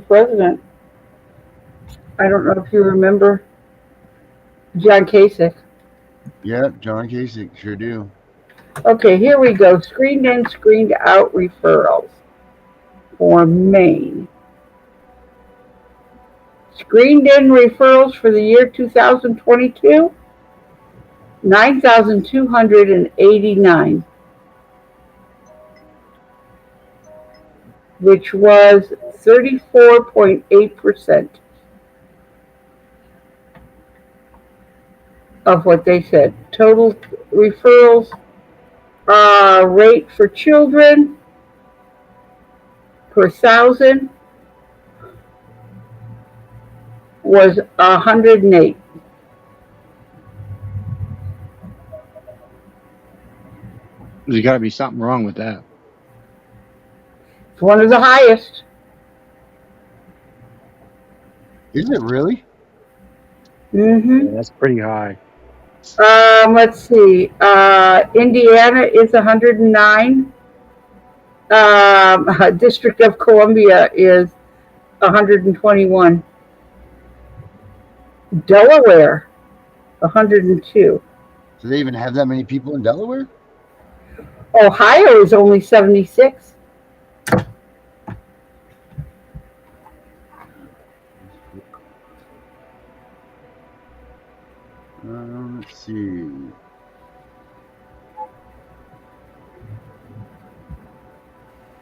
president. I don't know if you remember John Kasich. Yep, John Kasich, sure do. Okay, here we go. Screened in, screened out referrals for Maine. Screened in referrals for the year 2022, 9,289, which was 34.8% of what they said. Total referrals rate for children per 1,000 was 108. There's got to be something wrong with that. It's one of the highest. Is it really? Mm-hmm. Yeah, that's pretty high. Let's see. Indiana is 109. District of Columbia is 121. Delaware, 102. Do they even have that many people in Delaware? Ohio is only 76. Let's see.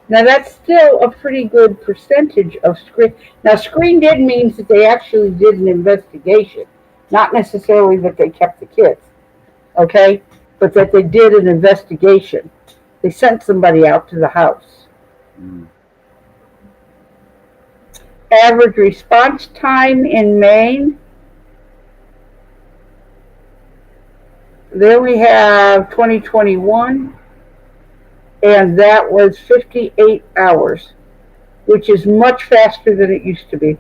Now that's still a pretty good percentage of screen. Now screened in means that they actually did an investigation, not necessarily that they kept the kids, okay? But that they did an investigation. They sent somebody out to the house. Average response time in Maine, they only have 2021. And that was 58 hours, which is much faster than it used to be.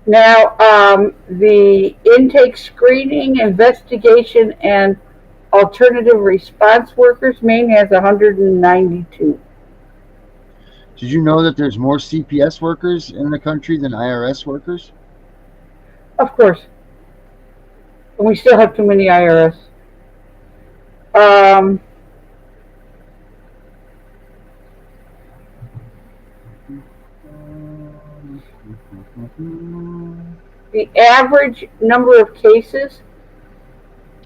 Now, the intake screening, investigation, and alternative response workers, Maine has 192. Did you know that there's more CPS workers in the country than IRS workers? Of course. And we still have too many IRS. The average number of cases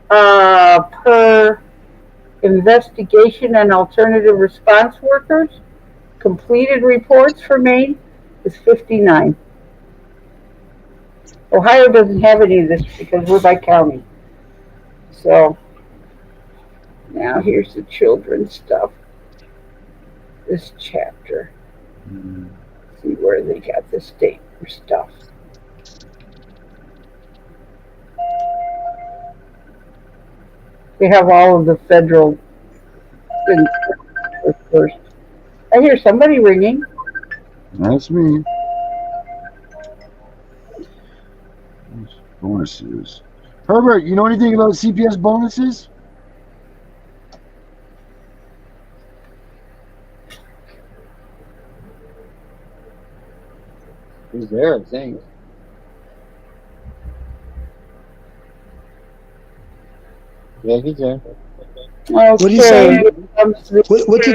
per investigation and alternative response workers, completed reports for Maine is 59. Ohio doesn't have any of this because we're by county. So now here's the children's stuff. This chapter. See where they got the state stuff. They have all of the federal things first. I hear somebody ringing. That's me. Bonuses. Herbert, you know anything about CPS bonuses? He's there, I think. Yeah, he's there. Okay. What are you saying? What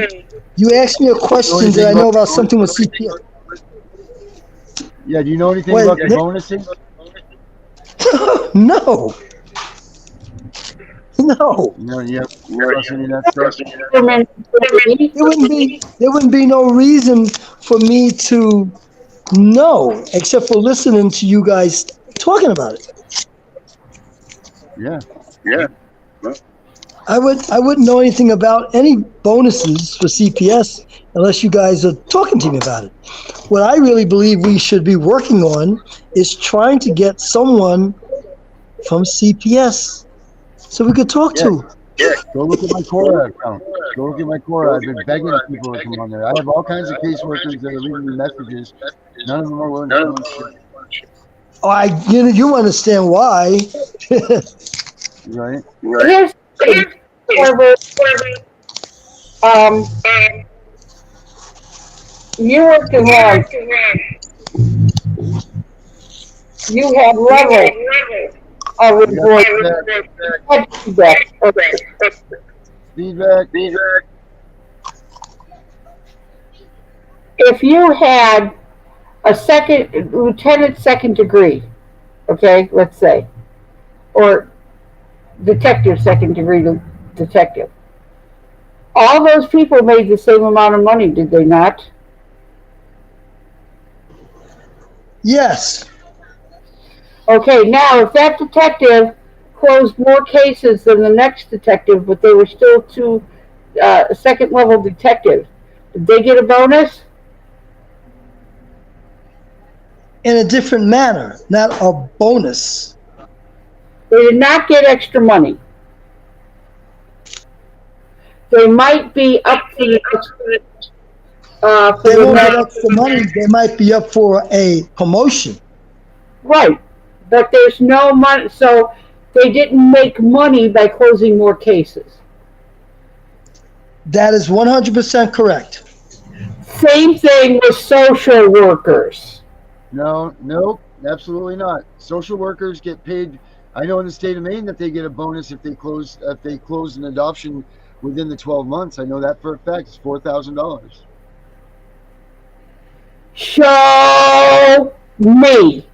you asked me a question that I know about something with CPS. Yeah, do you know anything about the bonuses? No. No. No, you have any of that stuff? There wouldn't be no reason for me to know except for listening to you guys talking about it. Yeah. I wouldn't know anything about any bonuses for CPS unless you guys are talking to me about it. What I really believe we should be working on is trying to get someone from CPS so we could talk to. Go look at my Quora account. Go look at my Quora. I've been begging people to come on there. I have all kinds of caseworkers that are leaving me messages. None of them are willing to come on shit. Oh, you understand why? Right? Here's um, you worked in one. You have levels of employees. Feedback. If you had a lieutenant second degree, okay, let's say, or detective second degree detective, all those people made the same amount of money, did they not? Yes. Okay, now if that detective closed more cases than the next detective, but they were still two second level detectives, did they get a bonus? In a different manner, not a bonus. They did not get extra money. They might be up for the they won't get extra money. They might be up for a promotion. Right, but there's no money, so they didn't make money by closing more cases. That is 100% correct. Same thing with social workers. No, nope, absolutely not. Social workers get paid. I know in the state of Maine that they get a bonus if they close an adoption within the 12 months. I know that for a fact. It's $4,000. Show me.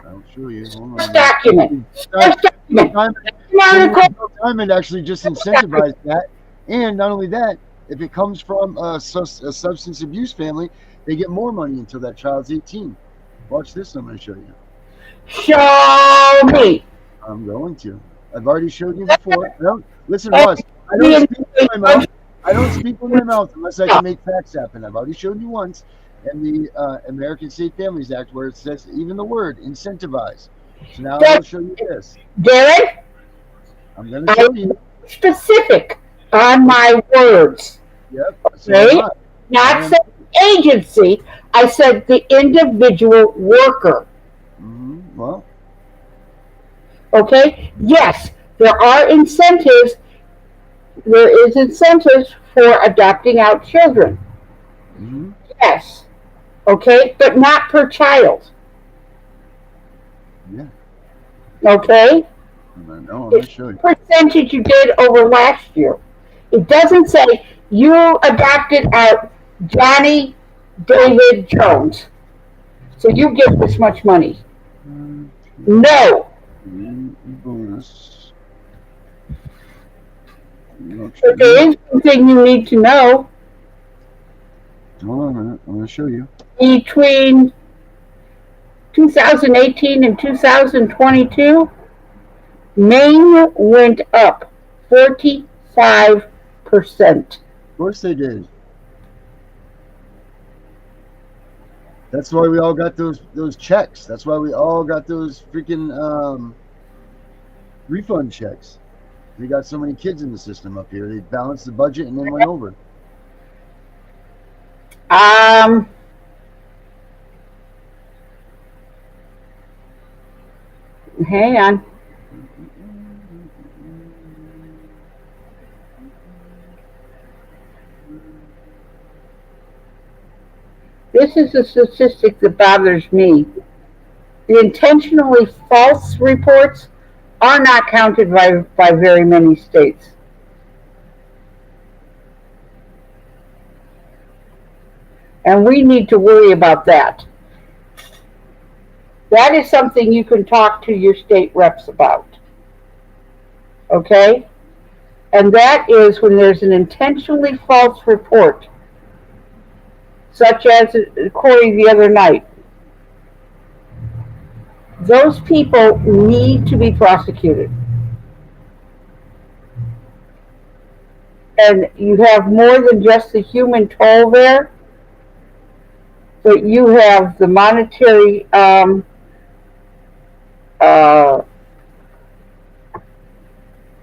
I'll show you. Hold on. First document. Diamond actually just incentivized that. And not only that, if it comes from a substance abuse family, they get more money until that child's 18. Watch this. I'm going to show you. Show me. I'm going to. I've already showed you before. No, listen, Russ. I don't speak with my mouth. I don't speak with my mouth unless I can make facts happen. I've already showed you once in the American State Families Act where it says even the word incentivize. So now I'll show you this. Derek? I'm going to show you. Specific on my words. Yep. Okay? Not the agency. I said the individual worker. Well. Okay? Yes, there are incentives. There is incentives for adopting out children. Yes. Okay? But not per child. Yeah. Okay? No, I'm going to show you. Percentage you did over last year. It doesn't say you adopted out Johnny David Jones, so you get this much money. No. Bonus. But there is something you need to know. Hold on a minute. I'm going to show you. Between 2018 and 2022, Maine went up 45%. Of course they did. That's why we all got those checks. That's why we all got those freaking refund checks. We got so many kids in the system up here. They balanced the budget and then went over. Hang on. This is a statistic that bothers me. The intentionally false reports are not counted by very many states. And we need to worry about that. That is something you can talk to your state reps about. Okay? And that is when there's an intentionally false report, such as Corey the other night. Those people need to be prosecuted. And you have more than just the human toll there, but you have the monetary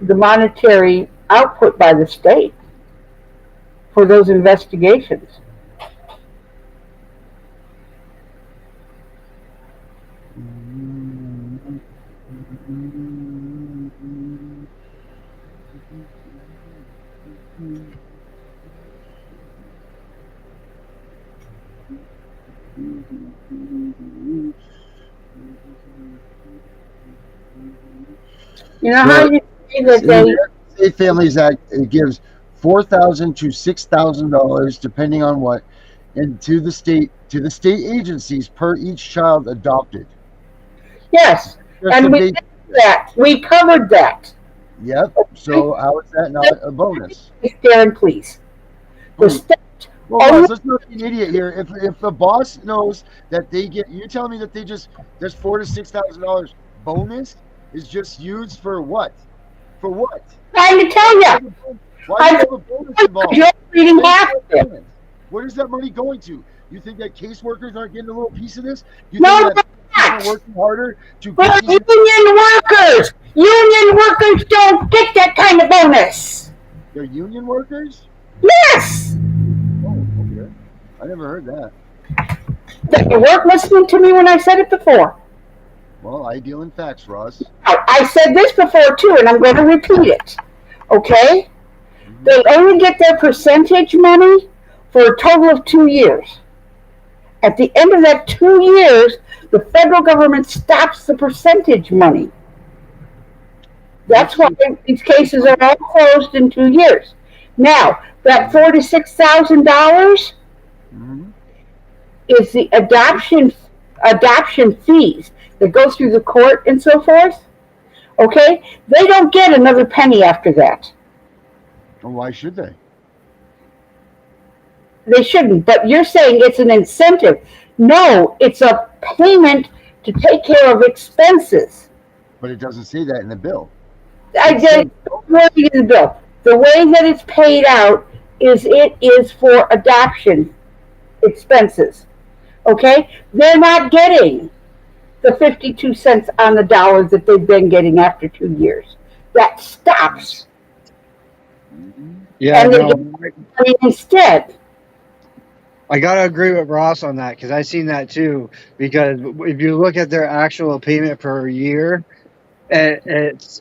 the monetary output by the state for those investigations. You know how you say that The they American State Families Act, it gives $4,000 to $6,000 depending on what, and to the state agencies per each child adopted. yes, Just and a we basic. did that. We covered that. Yep. So how is that not a bonus? Darren, please. The state Well, Ross, let's not be an idiot here. If the boss knows that they get, you're telling me that they just this $4,000 to $6,000 bonus is just used for what? For what? trying to tell you. Why do you have a bonus involved? You're reading half of it. Where is that money going to? You think that caseworkers aren't getting a little piece of this? You No, think that they're people are working harder to But get these? union workers! Union workers don't get that kind of bonus. They're union workers? Yes! Oh, okay. I never heard that. You weren't listening to me when I said it before. Well, I deal in facts, Ross. I said this before too, and I'm going to repeat it. Okay? They only get their percentage money for a total of 2 years. At the end of that 2 years, the federal government stops the percentage money. That's why these cases are all closed in 2 years. Now, that $46,000 is the adoption fees that go through the court and so forth. Okay? They don't get another penny after that. Well, why should they? They shouldn't, but you're saying it's an incentive. No, it's a payment to take care of expenses. But it doesn't say that in the bill. I did in the bill. The way that it's paid out is it is for adoption expenses. Okay? They're not getting the 52 cents on the dollar that they've been getting after 2 years. That stops. Yeah, and they no, get money instead. I gotta agree with Ross on that because I've seen that too. Because if you look at their actual payment per year, it's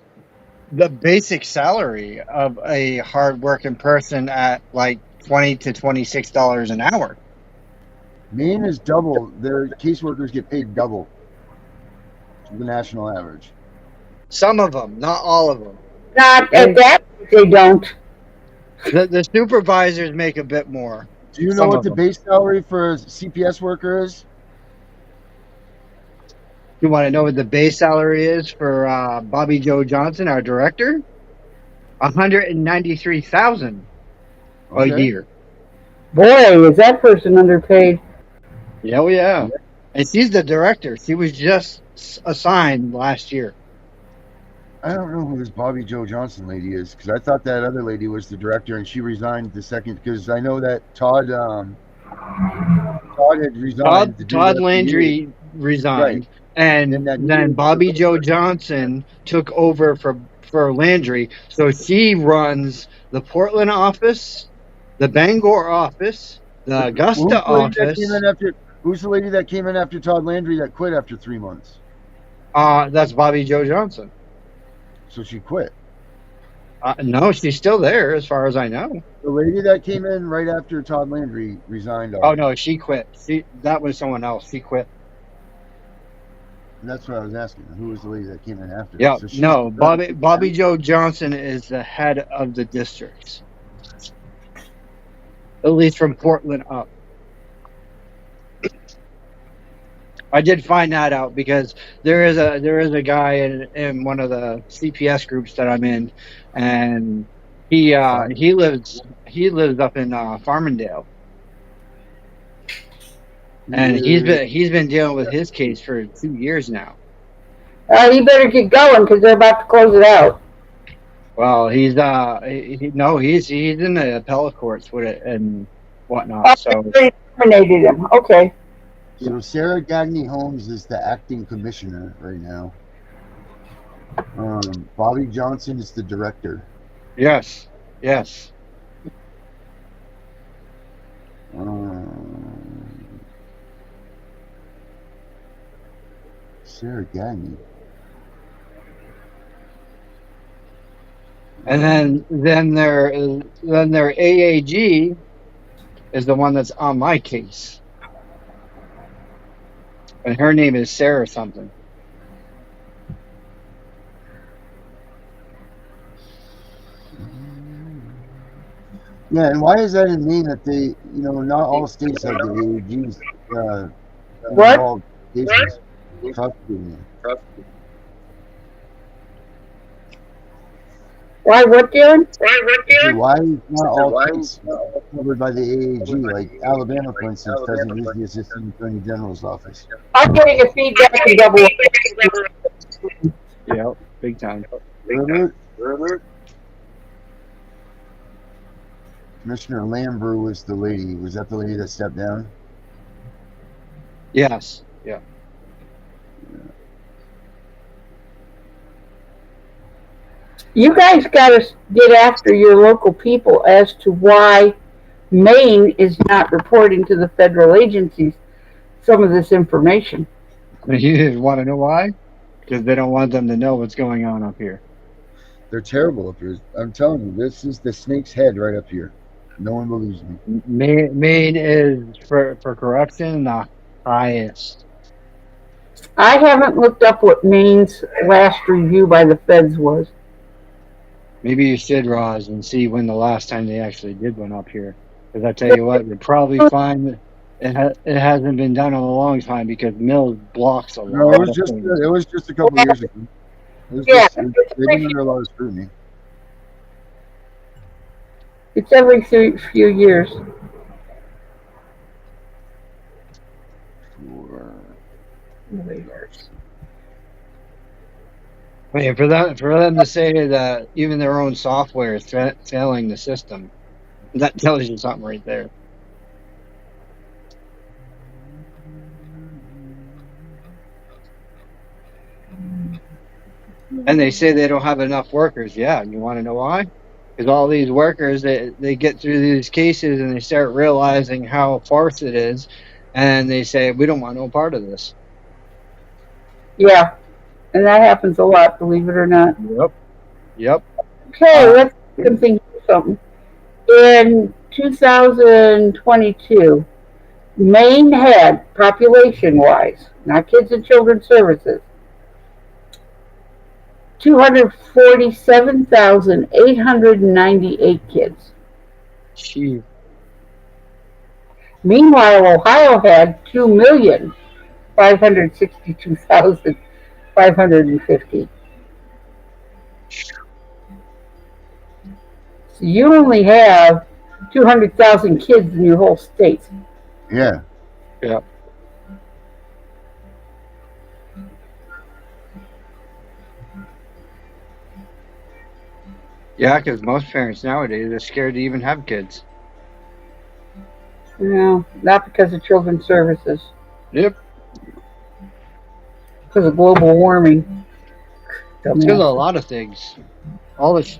the basic salary of a hardworking person at like $20 to $26 an hour. Maine is double. Their caseworkers get paid double to the national average. Some of them, not all of them. Not at that, they don't. The supervisors make a bit more. Do you know what the base salary for a CPS worker is? You want to know what the base salary is for Bobby Joe Johnson, our director? $193,000 a year. Boy, is that person underpaid. Oh yeah, and she's the director. She was just assigned last year. I don't know who this Bobby Joe Johnson lady is because I thought that other lady was the director and she resigned the second because I know that Todd had resigned. Todd Landry resigned, right. And then Bobby Joe Johnson took over for Landry. So she runs the Portland office, the Bangor office, the Augusta office. Who's the lady that came in after Todd Landry that quit after 3 months? That's Bobby Joe Johnson. So she quit? No, she's still there as far as I know. The lady that came in right after Todd Landry resigned. Oh no, she quit. That was someone else. She quit. That's what I was asking. Who was the lady that came in after? Yeah, So no, Bobby Joe Johnson is the head of the districts. At least from Portland up. I did find that out because there is a guy in one of the CPS groups that I'm in, and he lives up in Farmingdale, and he's been dealing with his case for 2 years now. You better get going because they're about to close it out. Well, he's in the appellate courts with it and whatnot. So they terminated him. Okay. So Sarah Gagne Holmes is the acting commissioner right now. Bobby Johnson is the director. Yes. Yes. Sarah Gagnon. And then their AAG is the one that's on my case, and her name is Sarah something. Yeah, and why is that in Maine that they, not all states have the AAGs involved cases prosecuting them? Why, what, Darren? So why is not all states covered by the AAG? Like Alabama, for instance, doesn't use the Assistant Attorney General's office. I'm getting a feedback in double. Yeah, big time. Commissioner Lambert was the lady. Was that the lady that stepped down? Yes. Yeah. You guys got to get after your local people as to why Maine is not reporting to the federal agencies some of this information. You want to know why? Because they don't want them to know what's going on up here. They're terrible up here. I'm telling you, this is the snake's head right up here. No one believes me. Maine is for corruption the highest. I haven't looked up what Maine's last review by the feds was. Maybe you should, Roz, and see when the last time they actually did one up here. Because I tell you what, you'll probably find it hasn't been done in a long time because Mills blocks a lot. No, it was just a couple of years ago. They've been under a lot of scrutiny. It's every few years. I mean, for them to say that even their own software is failing the system, that tells you something right there. And they say they don't have enough workers. Yeah, you want to know why? Because all these workers, they get through these cases and they start realizing how farce it is, and they say, we don't want no part of this. Yeah, and that happens a lot, believe it or not. Yep. Okay, let's think something. In 2022, Maine had, population-wise, not kids and children's services, 247,898 kids. Gee. Meanwhile, Ohio had 2,562,550. So you only have 200,000 kids in your whole state. Yeah. Yeah. Yeah, because most parents nowadays are scared to even have kids. No, not because of children's services. Yep. Because of global warming. It's because of a lot of things.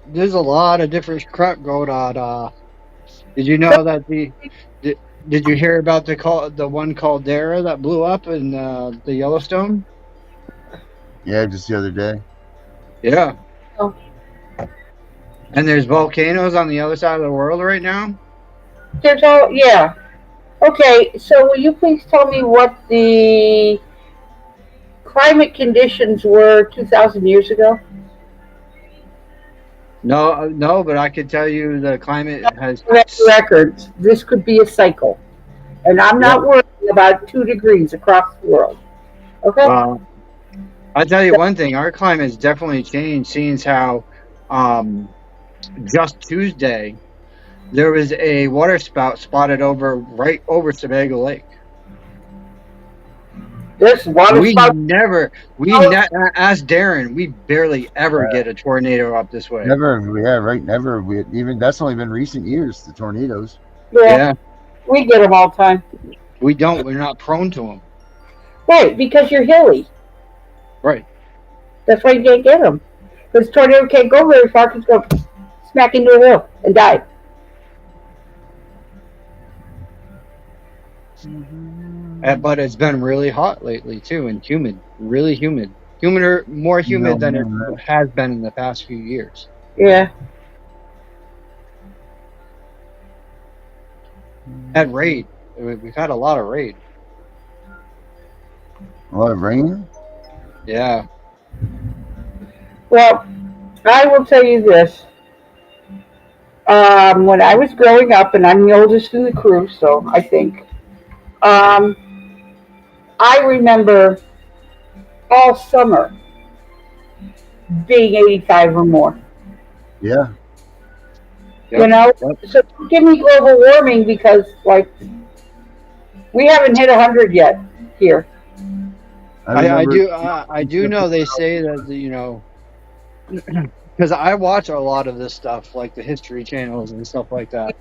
There's a lot of different crap going on. Did you know that did you hear about the one caldera that blew up in the Yellowstone? Yeah, just the other day. Yeah. Oh. And there's volcanoes on the other side of the world right now? Yeah. Okay, so will you please tell me what the climate conditions were 2,000 years ago? No, but I can tell you the climate has records. This could be a cycle, and I'm not worried about 2 degrees across the world. Okay. I'll tell you one thing: our climate's definitely changed. Seeing how, just Tuesday, there was a water spout spotted right over Sebago Lake. This water spout. Ask Darren. We barely ever get a tornado up this way. Never. Yeah, right. Never. That's only been recent years. The tornadoes. Yeah. We get them all the time. We don't. We're not prone to them. Right, because you're hilly. Right. That's why you can't get them. Because tornado can't go very far because it's going to smack into a hill and die. But it's been really hot lately too, and humid, really humid, more humid than it has been in the past few years. Yeah. At rain, we've had a lot of rain. A lot of rain? Yeah. Well, I will tell you this. When I was growing up, and I'm the oldest in the crew, so I think, I remember all summer being 85 or more. Yeah. Yep. You know? Yep. So don't give me global warming because, like, we haven't hit 100 yet here. I do know they say that, you know, because I watch a lot of this stuff, like the History channels and stuff like that.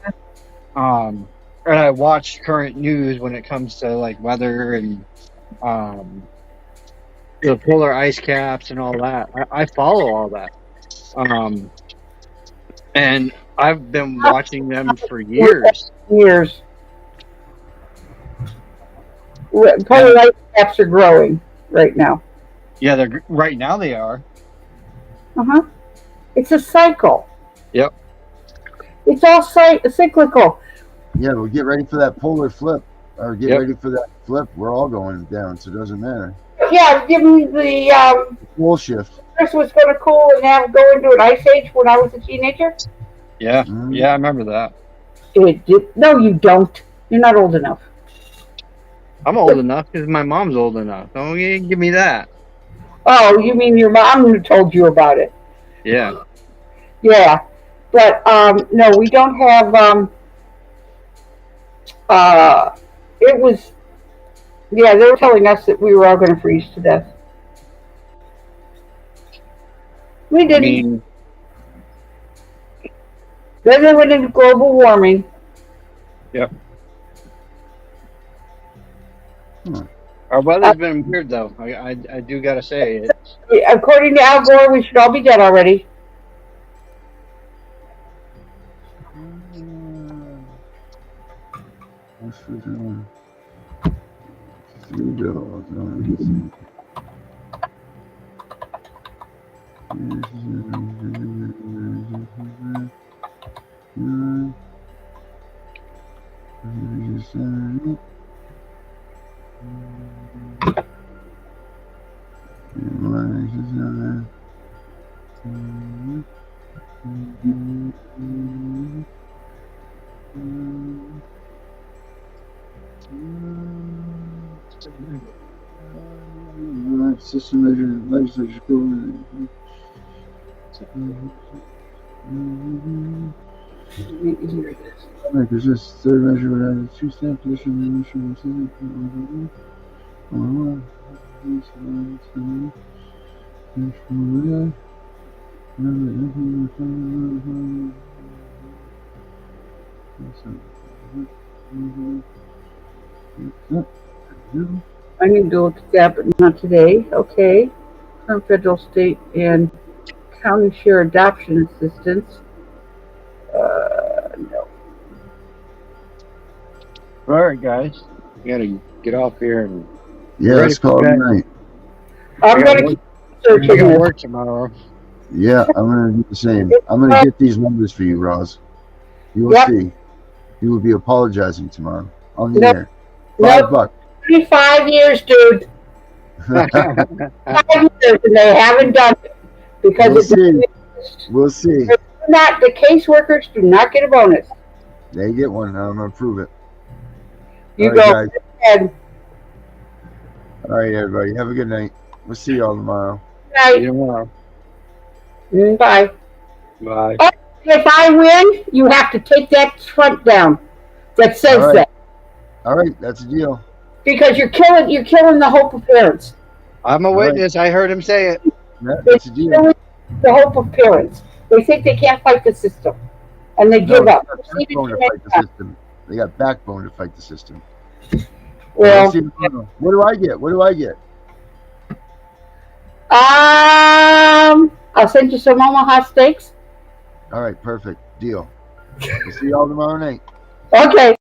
And I watch current news when it comes to like weather and the polar ice caps and all that. I follow all that. And I've been watching them for years. Years. Polar ice caps are growing right now. Yeah, right now they are. It's a cycle. Yep. It's all cyclical. Yeah, well, get ready for that polar flip, or get ready for that flip. We're all going down, so it doesn't matter. Yeah, give me the pole shift. Chris was going to cool and go into an ice age when I was a teenager. Yeah, yeah, I remember that. No, you don't. You're not old enough. I'm old enough because my mom's old enough. Oh, yeah, give me that. Oh, you mean your mom told you about it? Yeah. Yeah, but no, we don't have. It was. Yeah, they were telling us that we were all going to freeze to death. We didn't. I mean, then they went into global warming. Yep. Our weather's been weird, though. I do gotta say. According to Al Gore, we should all be dead already. System measure legislature. Because this third measure would have a two-step position. I need to look at that, but not today. Okay. From federal, state, and county share adoption assistance. No. All right, guys. We gotta get off here and. Yeah, let's call it a night. I'm going to keep searching. I got work tomorrow. Yeah, I'm going to do the same. I'm going to get these numbers for you, Roz. You will see. You will be apologizing tomorrow on the air. $5. 35 years, dude. 5 years, and they haven't done it because we'll see. The caseworkers do not get a bonus. They get one. I'm going to prove it. You go ahead. All right, everybody. Have a good night. We'll see y'all tomorrow. Night. See you tomorrow. Bye. Bye. Oh, if I win, you have to take that front down that says that. All right, that's a deal. Because you're killing the hope of parents. I'm a witness. I heard him say it. That's a deal. The hope of parents. They think they can't fight the system, and they give up. They got backbone to fight the system. Well, what do I get? What do I get? I'll send you some Omaha steaks. All right, perfect deal. We'll see y'all tomorrow night. Okay.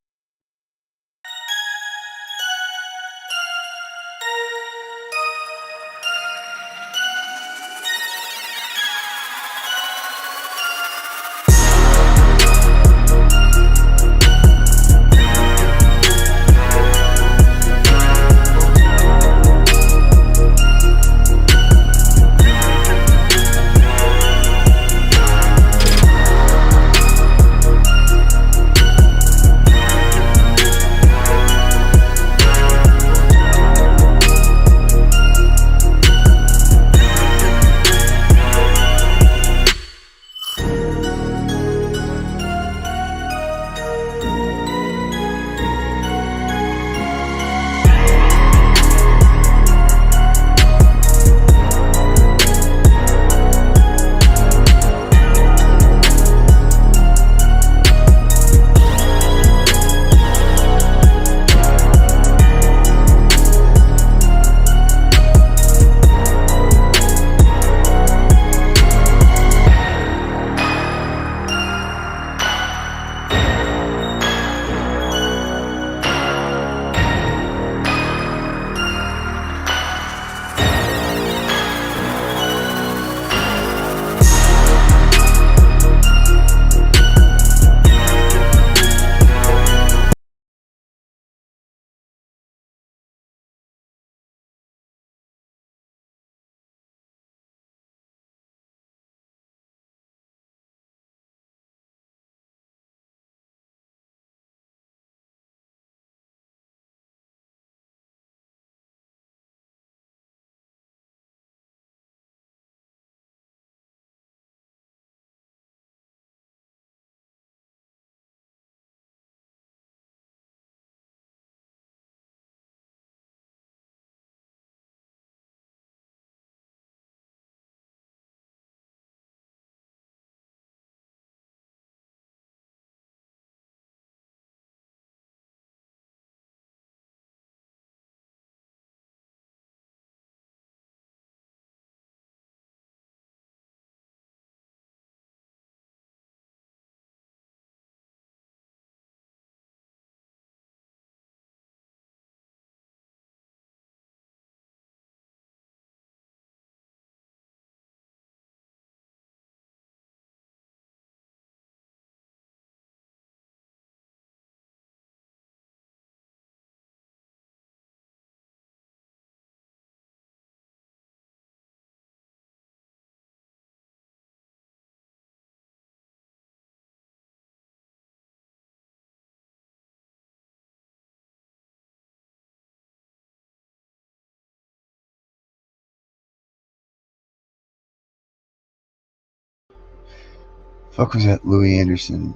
Fuck was that Louis Anderson?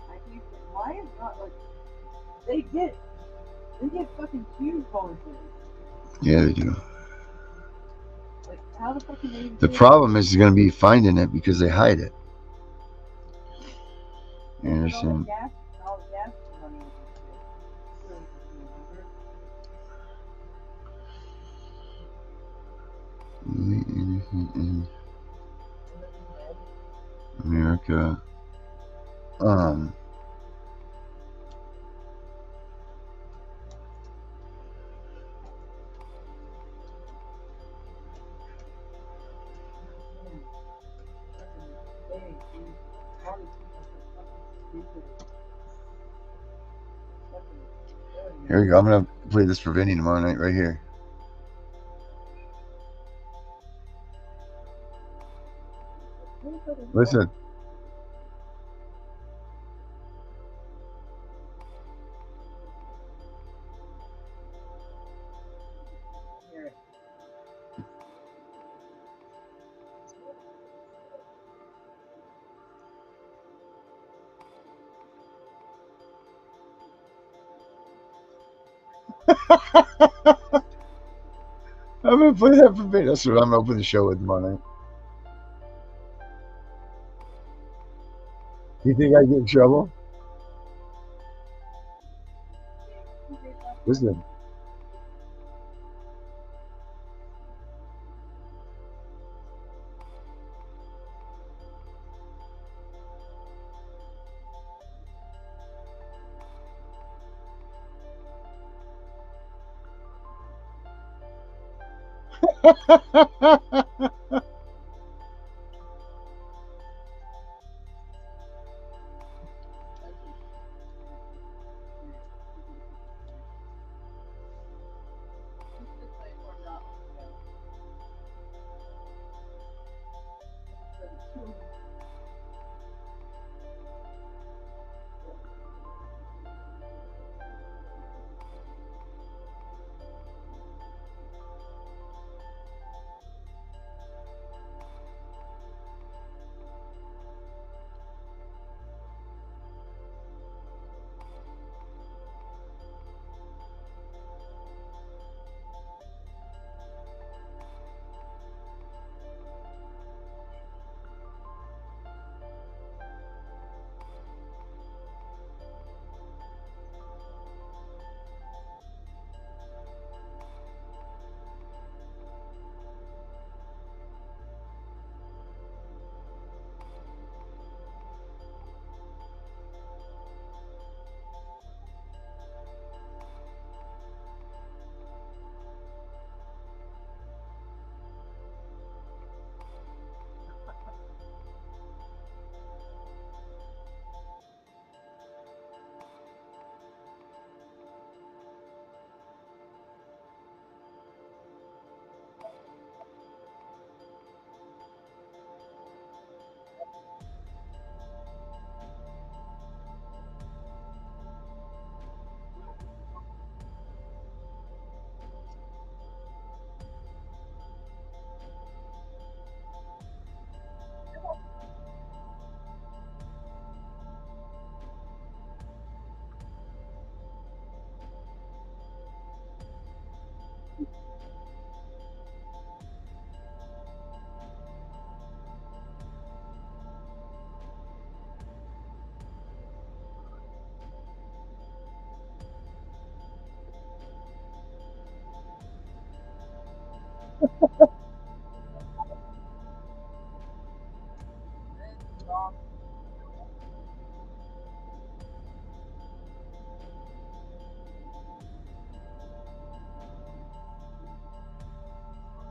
I think that why is not like they get fucking huge bonuses. Yeah, they do. Like how the fuck can they? The problem is going to be finding it because they hide it. Anderson. All the gas money. Louis Anderson in America. Here we go. I'm gonna play this for Vinny tomorrow night right here. Listen. I'm gonna play that for Vinny. That's what I'm gonna open the show with tomorrow night. You think I get in trouble? Listen.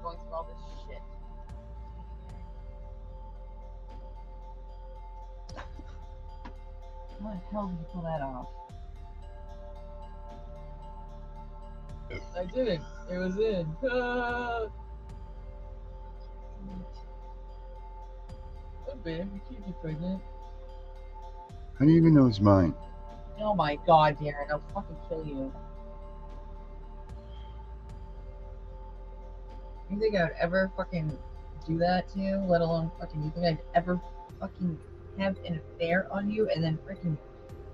Going through all this shit. How the hell did you pull that off? I didn't. It was in. Ah! Oh, babe, you can't get pregnant. How do you even know it's mine? Oh my god, Darren, I'll fucking kill you. You think I would ever fucking do that to you? Let alone fucking, you think I'd ever fucking have an affair on you and then freaking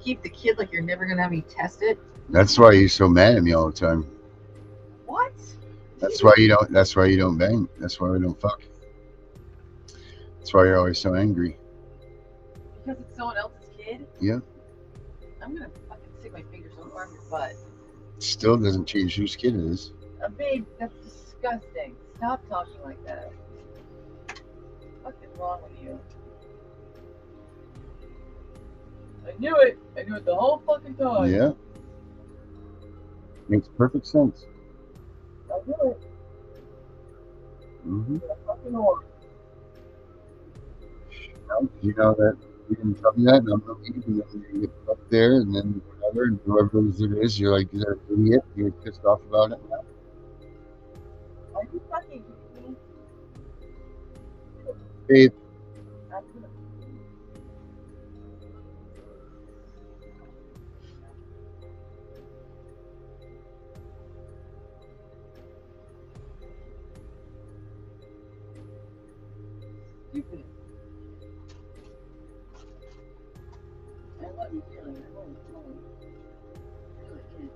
keep the kid like you're never gonna have me test it? That's why you're so mad at me all the time. What? That's why you don't. That's why you don't bang. That's why we don't fuck. That's why you're always so angry. Because it's someone else's kid? Yeah. I'm gonna fucking stick my finger so far in your butt. Still doesn't change whose kid it is. Babe, that's disgusting. Stop talking like that. What is wrong with you? I knew it. I knew it the whole fucking time. Yeah. Makes perfect sense. I knew it. Mm-hmm. You're a fucking whore. You know that you didn't tell me that, and I'm not leaving. You get up there, and then whatever, and whoever it is, you're like, you're an idiot. You're pissed off about it now. Are you fucking kidding me? Babe, Stupid. I love you dearly. I love you dearly. I really can't.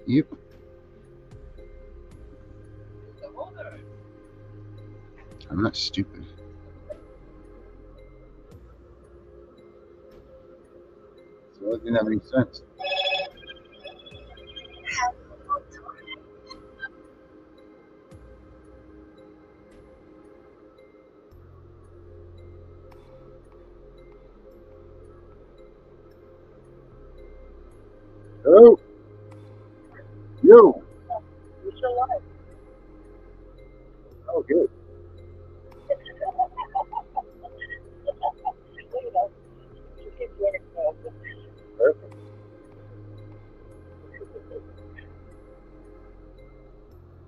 Yep. I'm not stupid. It's the only thing that makes sense. Oh, yo. Oh, good.